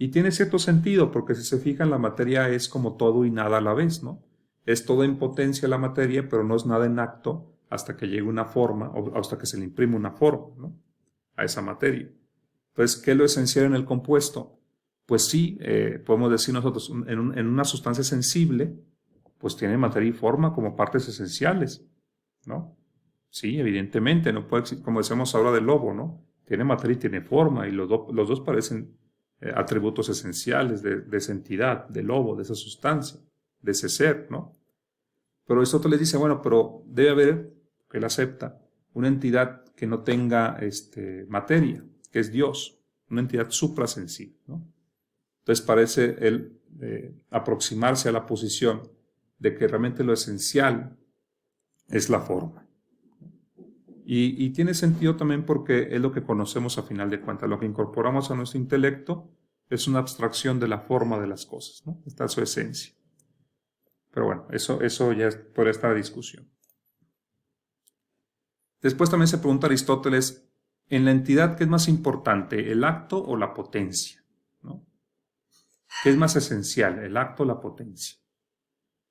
Y tiene cierto sentido, porque si se fijan, la materia es como todo y nada a la vez, ¿no? Es toda en potencia la materia, pero no es nada en acto hasta que llegue una forma o hasta que se le imprime una forma, ¿no? A esa materia. Entonces, ¿qué es lo esencial en el compuesto? Pues sí, podemos decir nosotros, en una sustancia sensible, pues tiene materia y forma como partes esenciales, ¿no? Sí, evidentemente, no puede, como decíamos ahora del lobo, ¿no? Tiene materia y tiene forma, y los dos parecen atributos esenciales de esa entidad, del lobo, de esa sustancia, de ese ser, ¿no? Pero esto les dice, bueno, pero debe haber, que él acepta, una entidad que no tenga materia, que es Dios, una entidad suprasensible, ¿no? Entonces parece él aproximarse a la posición de que realmente lo esencial es la forma. Y tiene sentido también porque es lo que conocemos a final de cuentas. Lo que incorporamos a nuestro intelecto es una abstracción de la forma de las cosas, ¿no? Está su esencia. Pero bueno, eso ya es por esta discusión. Después también se pregunta Aristóteles, en la entidad, ¿qué es más importante, el acto o la potencia? ¿No? ¿Qué es más esencial, el acto o la potencia?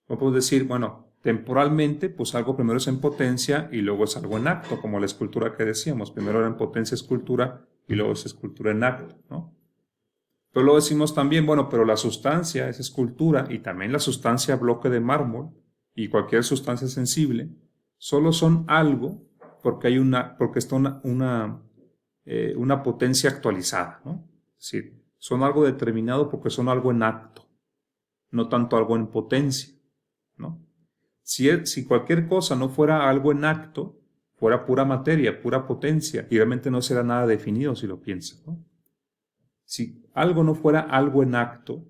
Podemos decir, bueno, Temporalmente, pues algo primero es en potencia y luego es algo en acto, como la escultura que decíamos. Primero era en potencia escultura y luego es escultura en acto, ¿no? Pero luego decimos también, bueno, pero la sustancia es escultura y también la sustancia bloque de mármol y cualquier sustancia sensible solo son algo porque está una potencia actualizada, ¿no? Es decir, son algo determinado porque son algo en acto, no tanto algo en potencia, ¿no? Si cualquier cosa no fuera algo en acto, fuera pura materia, pura potencia, y realmente no será nada definido si lo piensas, ¿no? Si algo no fuera algo en acto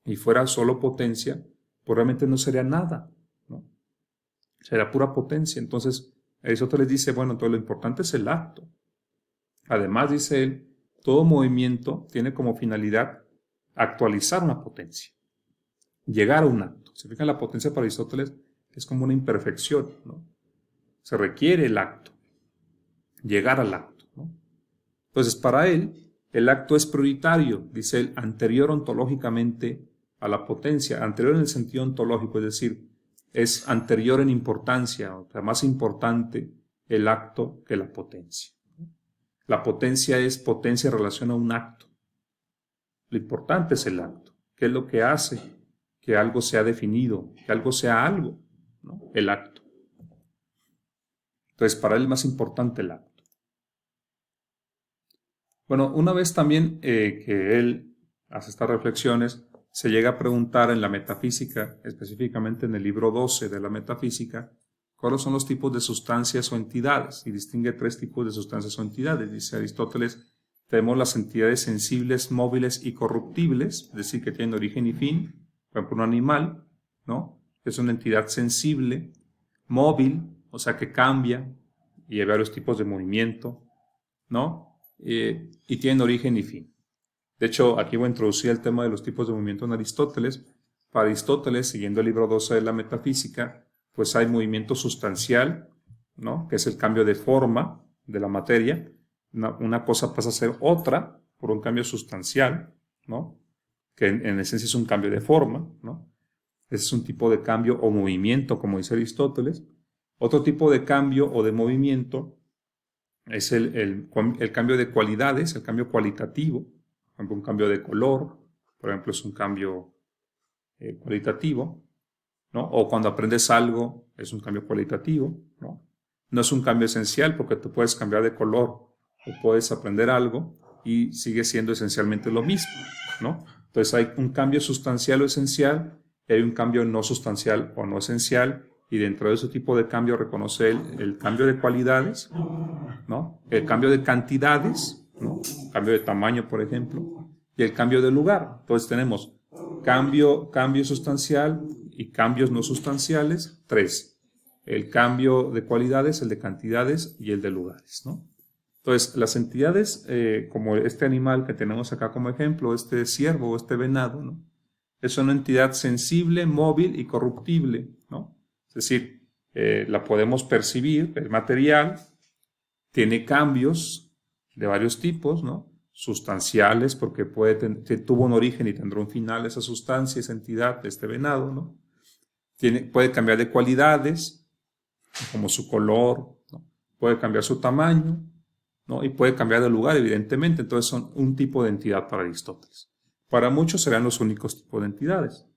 y fuera solo potencia, pues realmente no sería nada, ¿no? Sería pura potencia. Entonces, Aristóteles dice, bueno, entonces lo importante es el acto. Además, dice él, todo movimiento tiene como finalidad actualizar una potencia, llegar a un acto. Se fijan, la potencia para Aristóteles es como una imperfección, ¿no? Se requiere el acto, llegar al acto, ¿no? Entonces, para él, el acto es prioritario, dice él, anterior ontológicamente a la potencia, anterior en el sentido ontológico, es decir, es anterior en importancia, o sea, más importante el acto que la potencia. La potencia es potencia en relación a un acto. Lo importante es el acto. ¿Qué es lo que hace que algo sea definido, que algo sea algo, ¿no? El acto. Entonces, para él es más importante el acto. Bueno, una vez también que él hace estas reflexiones, se llega a preguntar en la metafísica, específicamente en el libro 12 de la metafísica, cuáles son los tipos de sustancias o entidades, y distingue 3 tipos de sustancias o entidades. Dice Aristóteles, tenemos las entidades sensibles, móviles y corruptibles, es decir, que tienen origen y fin. Por ejemplo, un animal, ¿no? Es una entidad sensible, móvil, o sea, que cambia, y hay varios tipos de movimiento, ¿no? Y tienen origen y fin. De hecho, aquí voy a introducir el tema de los tipos de movimiento en Aristóteles. Para Aristóteles, siguiendo el libro 12 de la metafísica, pues hay movimiento sustancial, ¿no? Que es el cambio de forma de la materia. Una cosa pasa a ser otra por un cambio sustancial, ¿no? Que en esencia es un cambio de forma, ¿no? Ese es un tipo de cambio o movimiento, como dice Aristóteles. Otro tipo de cambio o de movimiento es el cambio de cualidades, el cambio cualitativo. Por ejemplo, un cambio de color, por ejemplo, es un cambio cualitativo, ¿no? O cuando aprendes algo, es un cambio cualitativo, ¿no? No es un cambio esencial porque tú puedes cambiar de color o puedes aprender algo y sigue siendo esencialmente lo mismo, ¿no? Entonces hay un cambio sustancial o esencial y hay un cambio no sustancial o no esencial, y dentro de ese tipo de cambio reconoce el cambio de cualidades, ¿no? El cambio de cantidades, ¿no? Cambio de tamaño, por ejemplo, y el cambio de lugar. Entonces tenemos cambio sustancial y cambios no sustanciales, 3. El cambio de cualidades, el de cantidades y el de lugares, ¿no? Entonces, las entidades, como este animal que tenemos acá como ejemplo, este ciervo o este venado, ¿no? Es una entidad sensible, móvil y corruptible, ¿no? Es decir, la podemos percibir, es material, tiene cambios de varios tipos, ¿no? Sustanciales, porque tuvo un origen y tendrá un final esa sustancia, esa entidad, este venado, ¿no? Puede cambiar de cualidades, como su color, ¿no? Puede cambiar su tamaño, ¿no? Y puede cambiar de lugar, evidentemente. Entonces son un tipo de entidad para Aristóteles. Para muchos serán los únicos tipos de entidades.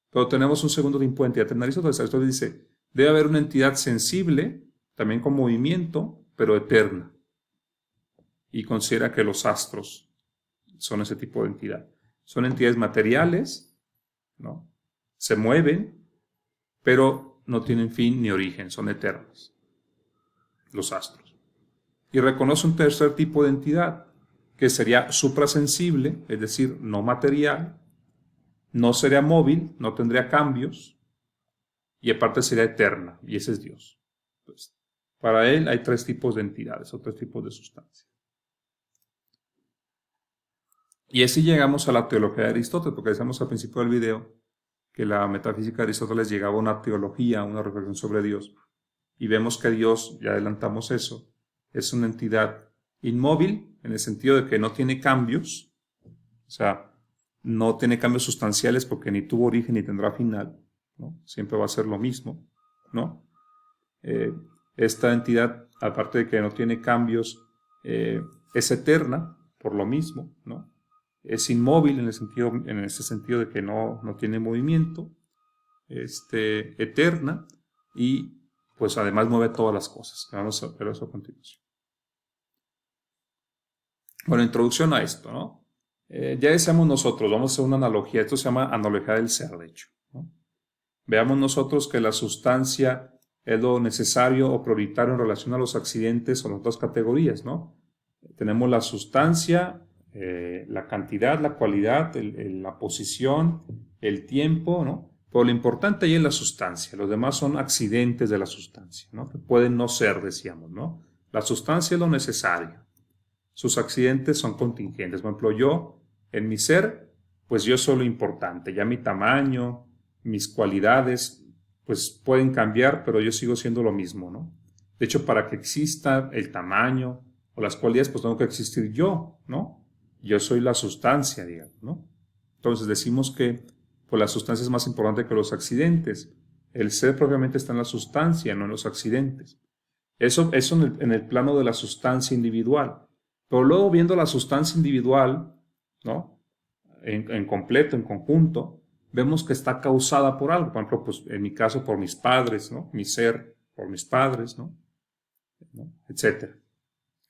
Pero tenemos un segundo tipo de entidad en Aristóteles. Aristóteles dice, debe haber una entidad sensible, también con movimiento, pero eterna. Y considera que los astros son ese tipo de entidad. Son entidades materiales, ¿no? Se mueven, pero no tienen fin ni origen, son eternas. Los astros. Y reconoce un tercer tipo de entidad, que sería suprasensible, es decir, no material, no sería móvil, no tendría cambios, y aparte sería eterna, y ese es Dios. Entonces, para él hay 3 tipos de entidades o 3 tipos de sustancias. Y así llegamos a la teología de Aristóteles, porque decíamos al principio del video que la metafísica de Aristóteles llegaba a una teología, a una reflexión sobre Dios, y vemos que Dios, ya adelantamos eso, es una entidad inmóvil, en el sentido de que no tiene cambios, o sea, no tiene cambios sustanciales porque ni tuvo origen ni tendrá final, ¿no? Siempre va a ser lo mismo, ¿no? Esta entidad, aparte de que no tiene cambios, es eterna por lo mismo, ¿no? Es inmóvil en ese sentido de que no tiene movimiento, eterna, y pues además mueve todas las cosas. Vamos a ver eso a continuación. Bueno, introducción a esto, ¿no? Ya decíamos nosotros, vamos a hacer una analogía, esto se llama analogía del ser, de hecho, ¿no? Veamos nosotros que la sustancia es lo necesario o prioritario en relación a los accidentes o las dos categorías, ¿no? Tenemos la sustancia, la cantidad, la cualidad, la posición, el tiempo, ¿no? Pero lo importante ahí es la sustancia, los demás son accidentes de la sustancia, ¿no? Que pueden no ser, decíamos, ¿no? La sustancia es lo necesario, sus accidentes son contingentes. Por ejemplo, yo, en mi ser, pues yo soy lo importante, ya mi tamaño, mis cualidades, pues pueden cambiar, pero yo sigo siendo lo mismo, ¿no? De hecho, para que exista el tamaño o las cualidades, pues tengo que existir yo, ¿no? Yo soy la sustancia, digamos, ¿no? Entonces decimos que pues la sustancia es más importante que los accidentes. El ser propiamente está en la sustancia, no en los accidentes. Eso en el plano de la sustancia individual. Pero luego viendo la sustancia individual, ¿no? En completo, en conjunto, vemos que está causada por algo. Por ejemplo, pues en mi caso por mis padres, ¿no? Mi ser por mis padres, ¿no? Etcétera.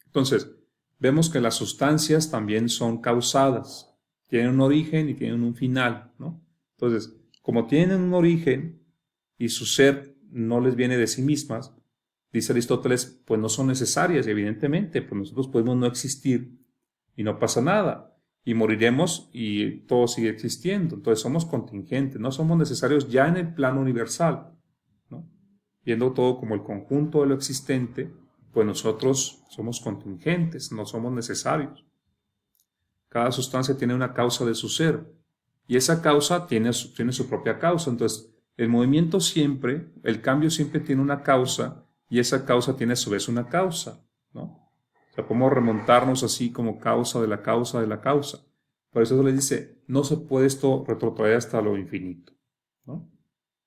Entonces, vemos que las sustancias también son causadas. Tienen un origen y tienen un final, ¿no? Entonces, como tienen un origen y su ser no les viene de sí mismas, dice Aristóteles, pues no son necesarias, evidentemente, pues nosotros podemos no existir y no pasa nada. Y moriremos y todo sigue existiendo. Entonces somos contingentes, no somos necesarios ya en el plano universal, ¿no? Viendo todo como el conjunto de lo existente, pues nosotros somos contingentes, no somos necesarios. Cada sustancia tiene una causa de su ser y esa causa tiene su propia causa. Entonces, el movimiento siempre, el cambio siempre tiene una causa y esa causa tiene a su vez una causa, ¿no? O sea, podemos remontarnos así como causa de la causa de la causa. Por eso le dice, no se puede esto retrotraer hasta lo infinito, ¿no?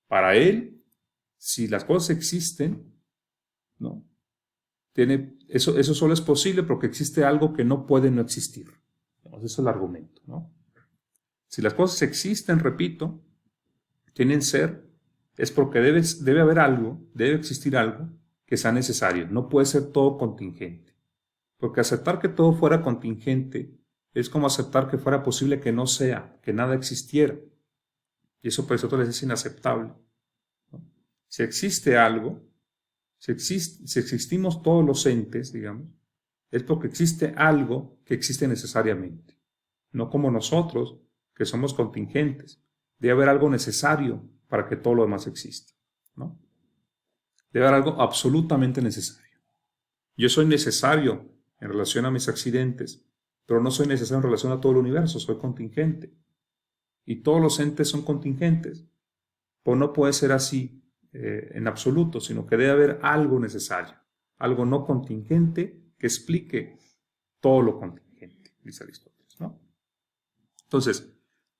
Para él, si las cosas existen, ¿no? Eso solo es posible porque existe algo que no puede no existir. Ese es el argumento, ¿no? Si las cosas existen, repito, tienen ser, es porque debe haber algo, debe existir algo que sea necesario. No puede ser todo contingente. Porque aceptar que todo fuera contingente es como aceptar que fuera posible que no sea, que nada existiera. Y eso por eso les es inaceptable, ¿no? Si existe algo, si existimos todos los entes, digamos, es porque existe algo que existe necesariamente. No como nosotros, que somos contingentes. Debe haber algo necesario para que todo lo demás exista, ¿no? Debe haber algo absolutamente necesario. Yo soy necesario en relación a mis accidentes, pero no soy necesario en relación a todo el universo, soy contingente. Y todos los entes son contingentes. Pues no puede ser así en absoluto, sino que debe haber algo necesario, algo no contingente que explique todo lo contingente, dice Aristóteles, ¿no? Entonces,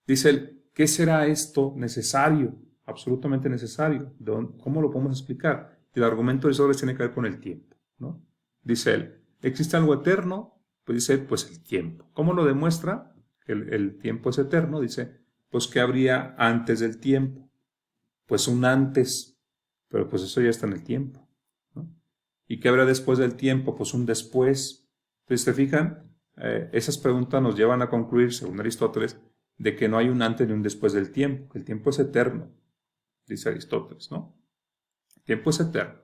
dice él, ¿qué será esto necesario? Absolutamente necesario. ¿Cómo lo podemos explicar? El argumento de Aristóteles tiene que ver con el tiempo, ¿no? Dice él, ¿existe algo eterno? Pues dice, pues el tiempo. ¿Cómo lo demuestra? Que el tiempo es eterno. Dice, pues ¿qué habría antes del tiempo? Pues un antes, pero pues eso ya está en el tiempo, ¿no? ¿Y qué habrá después del tiempo? Pues un después. Entonces, ¿te fijan? Esas preguntas nos llevan a concluir, según Aristóteles, de que no hay un antes ni un después del tiempo, que el tiempo es eterno, dice Aristóteles, ¿no? El tiempo es eterno.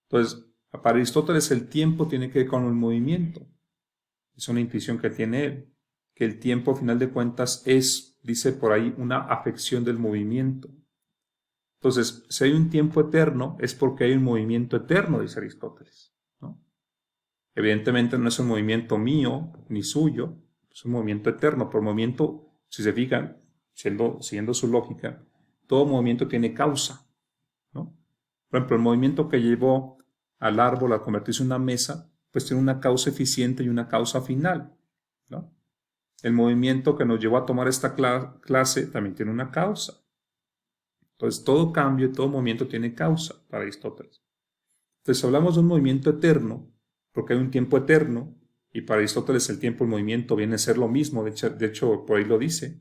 Entonces, para Aristóteles el tiempo tiene que ver con el movimiento. Es una intuición que tiene él, que el tiempo, a final de cuentas, es, dice por ahí, una afección del movimiento. Entonces, si hay un tiempo eterno, es porque hay un movimiento eterno, dice Aristóteles, ¿no? Evidentemente no es un movimiento mío ni suyo, es un movimiento eterno. Por movimiento, si se fijan, siguiendo su lógica, todo movimiento tiene causa, ¿no? Por ejemplo, el movimiento que llevó al árbol a convertirse en una mesa, pues tiene una causa eficiente y una causa final, ¿no? El movimiento que nos llevó a tomar esta clase también tiene una causa. Entonces, todo cambio y todo movimiento tiene causa para Aristóteles. Entonces, hablamos de un movimiento eterno, porque hay un tiempo eterno, y para Aristóteles el tiempo y el movimiento viene a ser lo mismo. De hecho, por ahí lo dice.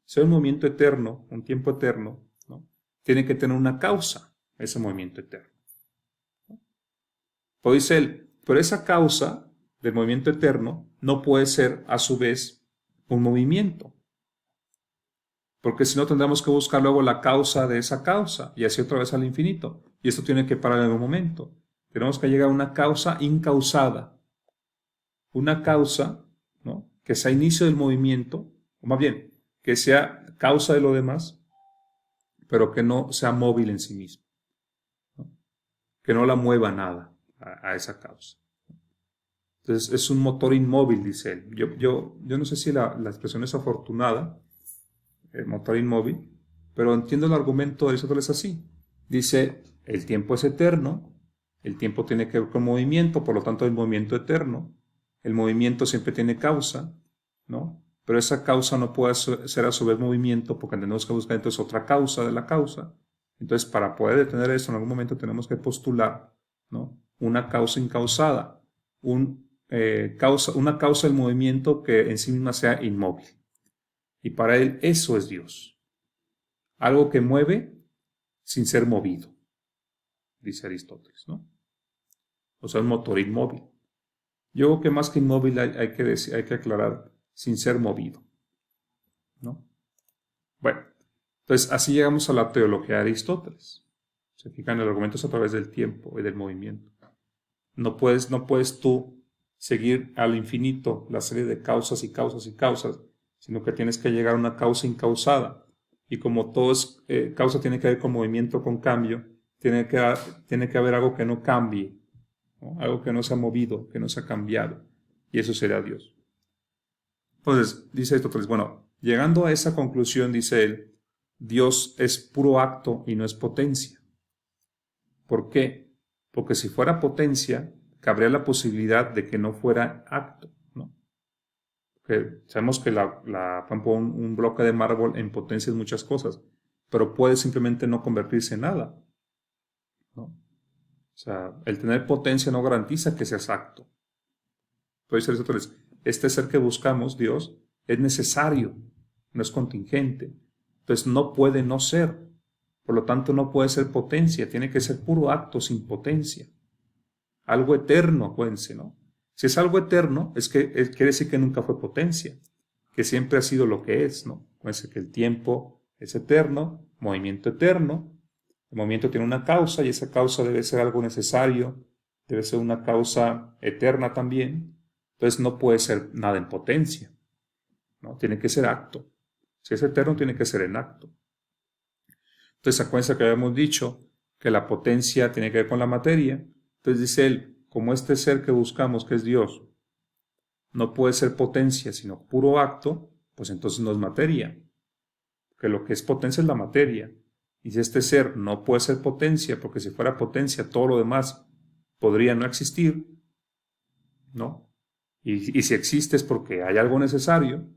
Si hay un movimiento eterno, un tiempo eterno, ¿no?, tiene que tener una causa, ese movimiento eterno. Pues dice él, pero esa causa del movimiento eterno no puede ser, a su vez, un movimiento. Porque si no, tendremos que buscar luego la causa de esa causa y así otra vez al infinito. Y esto tiene que parar en algún momento. Tenemos que llegar a una causa incausada. Una causa, ¿no?, que sea inicio del movimiento, o más bien, que sea causa de lo demás, pero que no sea móvil en sí mismo, ¿no?, que no la mueva nada a esa causa. Entonces es un motor inmóvil, dice él. Yo no sé si la expresión es afortunada, el motor inmóvil, pero entiendo el argumento de Aristóteles así. Dice, el tiempo es eterno, el tiempo tiene que ver con movimiento, por lo tanto hay movimiento eterno, el movimiento siempre tiene causa, ¿no? Pero esa causa no puede ser a su vez movimiento, porque tenemos que buscar entonces otra causa de la causa. Entonces, para poder detener eso en algún momento tenemos que postular, ¿no?, una causa incausada, una causa del movimiento que en sí misma sea inmóvil. Y para él eso es Dios. Algo que mueve sin ser movido, dice Aristóteles, ¿no? O sea, un motor inmóvil. Yo creo que más que inmóvil hay que aclarar sin ser movido, ¿no? Bueno, entonces así llegamos a la teología de Aristóteles. Se fijan, el argumento es a través del tiempo y del movimiento. No puedes tú seguir al infinito la serie de causas y causas y causas, sino que tienes que llegar a una causa incausada. Y como todo es causa, tiene que ver con movimiento, con cambio, tiene que haber algo que no cambie, ¿no?, algo que no se ha movido, que no se ha cambiado. Y eso será Dios. Entonces, dice Aristóteles, bueno, llegando a esa conclusión, dice él, Dios es puro acto y no es potencia. ¿Por qué? Porque si fuera potencia, cabría la posibilidad de que no fuera acto, ¿no? Porque sabemos que un bloque de mármol en potencia es muchas cosas, pero puede simplemente no convertirse en nada, ¿no? O sea, el tener potencia no garantiza que seas acto. Puede ser Aristóteles, este ser que buscamos, Dios, es necesario, no es contingente. Entonces no puede no ser. Por lo tanto, no puede ser potencia, tiene que ser puro acto sin potencia. Algo eterno, acuérdense, ¿no? Si es algo eterno, quiere decir que nunca fue potencia, que siempre ha sido lo que es, ¿no? Acuérdense que el tiempo es eterno, movimiento eterno, el movimiento tiene una causa y esa causa debe ser algo necesario, debe ser una causa eterna también. Entonces no puede ser nada en potencia, ¿no? Tiene que ser acto. Si es eterno, tiene que ser en acto. Entonces, acuérdense que habíamos dicho que la potencia tiene que ver con la materia. Entonces dice él, como este ser que buscamos, que es Dios, no puede ser potencia, sino puro acto, pues entonces no es materia. Porque lo que es potencia es la materia. Y si este ser no puede ser potencia, porque si fuera potencia, todo lo demás podría no existir, ¿no? Y si existe es porque hay algo necesario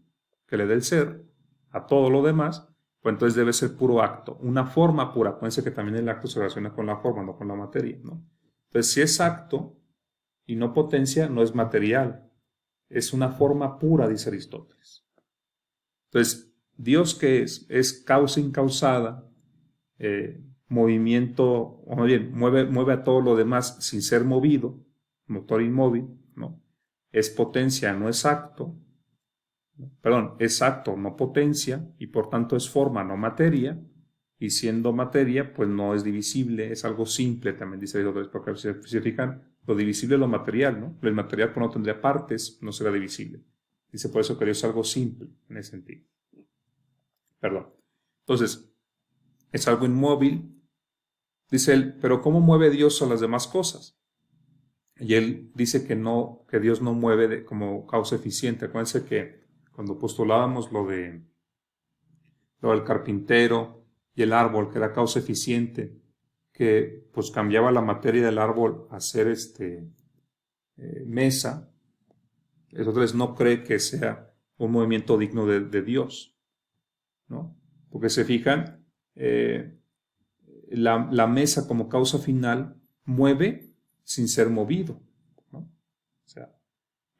que le dé el ser a todo lo demás, pues entonces debe ser puro acto, una forma pura. Acuérdense que también el acto se relaciona con la forma, no con la materia, ¿no? Entonces, si es acto y no potencia, no es material, es una forma pura, dice Aristóteles. Entonces, ¿Dios qué es? Es causa incausada, movimiento, o más bien, mueve a todo lo demás sin ser movido, motor inmóvil, ¿no? Es potencia, no es acto, perdón, es acto, no potencia, y por tanto es forma, no materia, y siendo materia, pues no es divisible, es algo simple, también dice Aristóteles, porque si se fijan, lo divisible es lo material, ¿no? Lo material pues no tendría partes, no será divisible. Dice por eso que Dios es algo simple, en ese sentido. Perdón. Entonces, es algo inmóvil. Dice él, pero ¿cómo mueve Dios a las demás cosas? Y él dice que Dios no mueve como causa eficiente. Acuérdense que cuando postulábamos lo del carpintero y el árbol, que era causa eficiente, que pues cambiaba la materia del árbol a ser mesa, entonces no cree que sea un movimiento digno de Dios, ¿no? Porque se fijan, la mesa como causa final mueve sin ser movido, ¿no? O sea,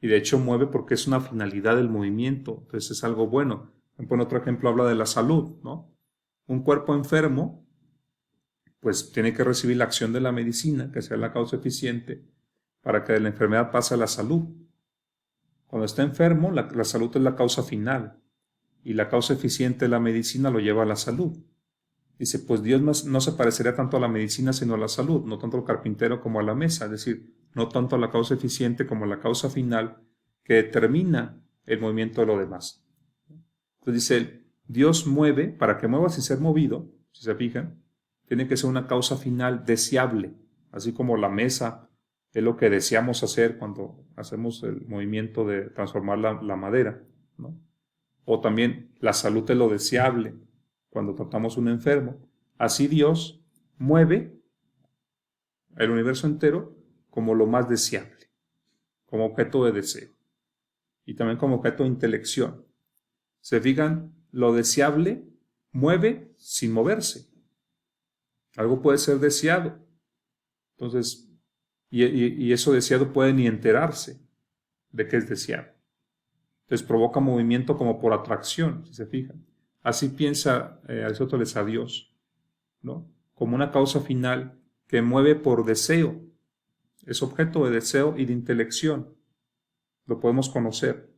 y de hecho mueve porque es una finalidad del movimiento, entonces es algo bueno. En otro ejemplo habla de la salud, ¿no? Un cuerpo enfermo, pues tiene que recibir la acción de la medicina, que sea la causa eficiente, para que de la enfermedad pase a la salud. Cuando está enfermo, la salud es la causa final, y la causa eficiente de la medicina lo lleva a la salud. Dice, pues Dios no se parecería tanto a la medicina sino a la salud, no tanto al carpintero como a la mesa, es decir, no tanto a la causa eficiente como a la causa final que determina el movimiento de lo demás. Entonces dice, Dios mueve, para que mueva sin ser movido, si se fijan, tiene que ser una causa final deseable, así como la mesa es lo que deseamos hacer cuando hacemos el movimiento de transformar la madera, ¿no? O también la salud es lo deseable cuando tratamos un enfermo. Así Dios mueve el universo entero como lo más deseable, como objeto de deseo y también como objeto de intelección. Se fijan, lo deseable mueve sin moverse. Algo puede ser deseado. Entonces, y eso deseado puede ni enterarse de que es deseado. Entonces provoca movimiento como por atracción, si se fijan. Así piensa Aristóteles a Dios, ¿no? Como una causa final que mueve por deseo. Es objeto de deseo y de intelección. Lo podemos conocer.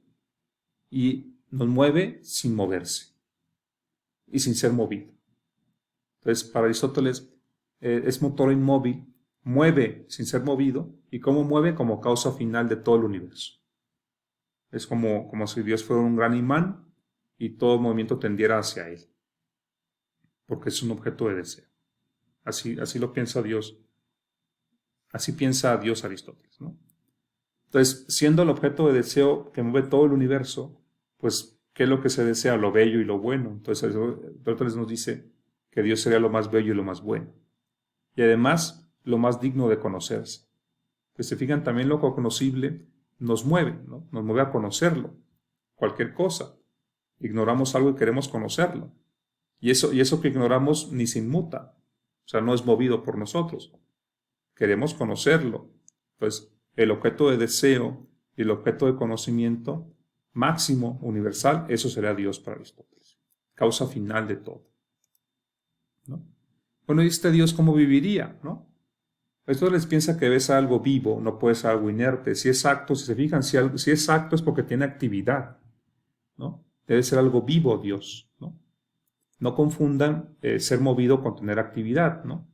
Y nos mueve sin moverse y sin ser movido. Entonces, para Aristóteles es motor inmóvil, mueve sin ser movido. ¿Y cómo mueve? Como causa final de todo el universo. Es como si Dios fuera un gran imán y todo movimiento tendiera hacia él, porque es un objeto de deseo. Así lo piensa Dios. Así piensa Dios Aristóteles, ¿no? Entonces, siendo el objeto de deseo que mueve todo el universo, pues, ¿qué es lo que se desea? Lo bello y lo bueno. Entonces, Aristóteles nos dice que Dios sería lo más bello y lo más bueno. Y además, lo más digno de conocerse. Que se fijan, también lo conocible nos mueve, ¿no? Nos mueve a conocerlo. Cualquier cosa. Ignoramos algo y queremos conocerlo. Y eso que ignoramos ni se inmuta. O sea, no es movido por nosotros. Queremos conocerlo. Pues el objeto de deseo y el objeto de conocimiento máximo, universal, eso será Dios para Aristóteles. Causa final de todo, ¿no? Bueno, ¿y este Dios cómo viviría, no? Aristóteles piensa que debe ser algo vivo, no puede ser algo inerte. Si es acto, si se fijan, si es acto es porque tiene actividad, ¿no? Debe ser algo vivo Dios, ¿no? No confundan ser movido con tener actividad, ¿no?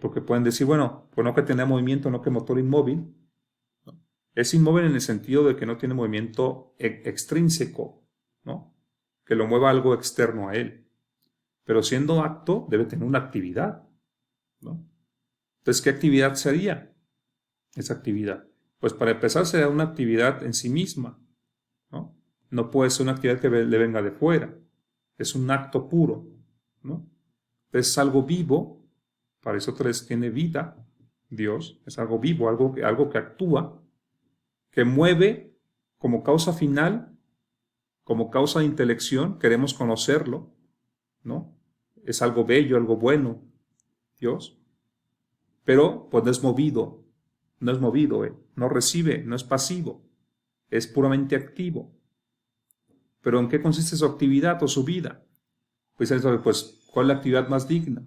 Porque pueden decir, bueno, pues no que tenga movimiento, no que motor inmóvil, ¿no? Es inmóvil en el sentido de que no tiene movimiento extrínseco, ¿no? Que lo mueva algo externo a él. Pero siendo acto, debe tener una actividad, ¿no? Entonces, ¿qué actividad sería esa actividad? Pues para empezar sería una actividad en sí misma, ¿no? No puede ser una actividad que le venga de fuera. Es un acto puro, ¿no? Es algo vivo, para eso tiene vida, Dios, es algo vivo, algo que actúa, que mueve como causa final, como causa de intelección, queremos conocerlo, ¿no? Es algo bello, algo bueno, Dios, pero pues no es movido, no recibe, no es pasivo, es puramente activo. ¿Pero en qué consiste su actividad o su vida? Pues, ¿cuál es la actividad más digna?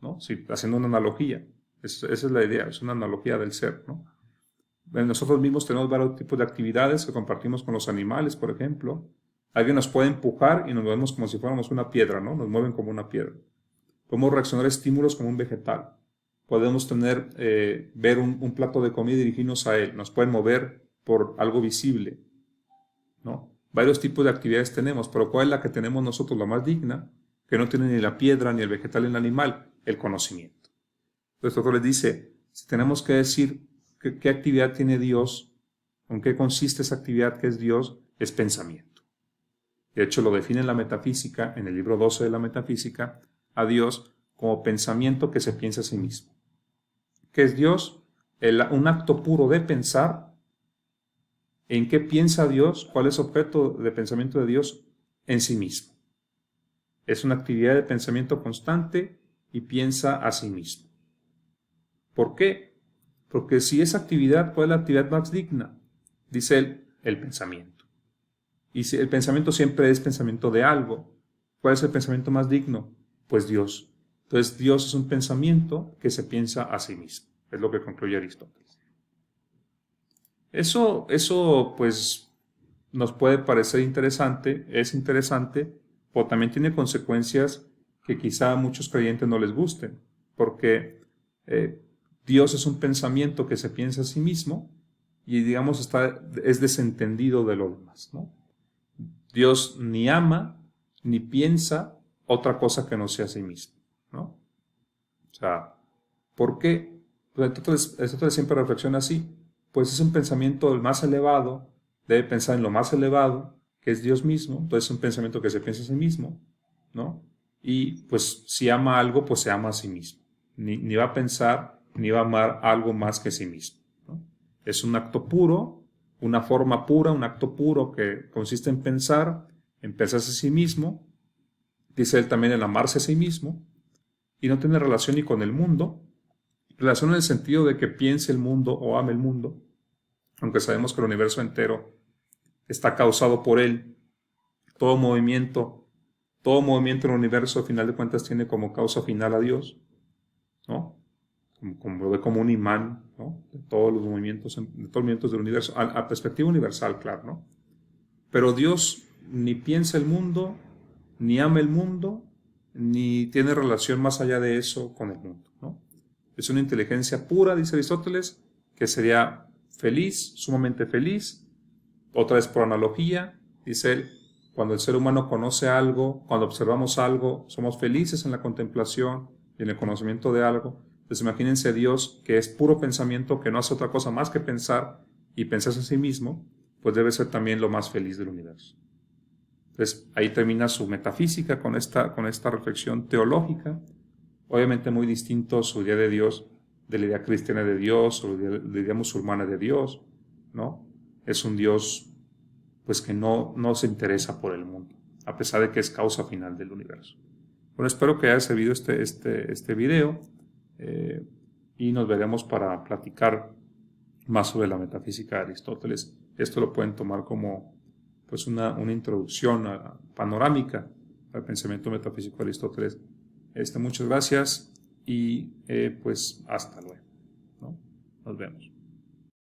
¿No? Sí, haciendo una analogía. Esa es la idea, es una analogía del ser, ¿no? Nosotros mismos tenemos varios tipos de actividades que compartimos con los animales, por ejemplo. Alguien nos puede empujar y nos movemos como si fuéramos una piedra, ¿no? Nos mueven como una piedra. Podemos reaccionar a estímulos como un vegetal. Podemos ver un plato de comida y dirigirnos a él. Nos pueden mover por algo visible, ¿no? Varios tipos de actividades tenemos, pero ¿cuál es la que tenemos nosotros, la más digna? Que no tiene ni la piedra, ni el vegetal, ni el animal, el conocimiento. Entonces, otro les dice, si tenemos que decir qué actividad tiene Dios, en qué consiste esa actividad que es Dios, es pensamiento. De hecho, lo define en la metafísica, en el libro 12 de la metafísica, a Dios como pensamiento que se piensa a sí mismo. ¿Qué es Dios? Un acto puro de pensar. ¿En qué piensa Dios? ¿Cuál es objeto de pensamiento de Dios? En sí mismo. Es una actividad de pensamiento constante y piensa a sí mismo. ¿Por qué? Porque si es actividad, ¿cuál es la actividad más digna? Dice él, el pensamiento. Y si el pensamiento siempre es pensamiento de algo, ¿cuál es el pensamiento más digno? Pues Dios. Entonces Dios es un pensamiento que se piensa a sí mismo. Es lo que concluye Aristóteles. Eso pues nos puede parecer interesante, es interesante, pero también tiene consecuencias que quizá a muchos creyentes no les gusten, porque Dios es un pensamiento que se piensa a sí mismo y digamos es desentendido de lo demás, ¿no? Dios ni ama ni piensa otra cosa que no sea a sí mismo, ¿no? O sea, ¿por qué? Pues Aristóteles siempre reflexiona así, pues es un pensamiento del más elevado, debe pensar en lo más elevado, que es Dios mismo, entonces es un pensamiento que se piensa a sí mismo, ¿no? Y pues si ama algo, pues se ama a sí mismo. Ni va a pensar, ni va a amar algo más que sí mismo, ¿no? Es un acto puro, una forma pura, un acto puro que consiste en pensarse a sí mismo, dice él también en amarse a sí mismo, y no tiene relación ni con el mundo, relación en el sentido de que piense el mundo o ame el mundo, aunque sabemos que el universo entero está causado por él. Todo movimiento en el universo, a final de cuentas, tiene como causa final a Dios, ¿no? Como lo ve como un imán, ¿no? De todos los movimientos del universo, a perspectiva universal, claro, ¿no? Pero Dios ni piensa el mundo, ni ama el mundo, ni tiene relación más allá de eso con el mundo, ¿no? Es una inteligencia pura, dice Aristóteles, que sería feliz, sumamente feliz. Otra vez por analogía, dice él, cuando el ser humano conoce algo, cuando observamos algo, somos felices en la contemplación y en el conocimiento de algo. Entonces imagínense Dios, que es puro pensamiento, que no hace otra cosa más que pensar y pensarse en sí mismo, pues debe ser también lo más feliz del universo. Entonces ahí termina su metafísica con esta reflexión teológica, obviamente muy distinto su idea de Dios, de la idea cristiana de Dios o de la idea musulmana de Dios, ¿no? Es un Dios pues que no se interesa por el mundo, a pesar de que es causa final del universo. Bueno, espero que haya servido este video y nos veremos para platicar más sobre la metafísica de Aristóteles. Esto lo pueden tomar como pues una introducción panorámica al pensamiento metafísico de Aristóteles. Muchas gracias y pues hasta luego, ¿no? Nos vemos.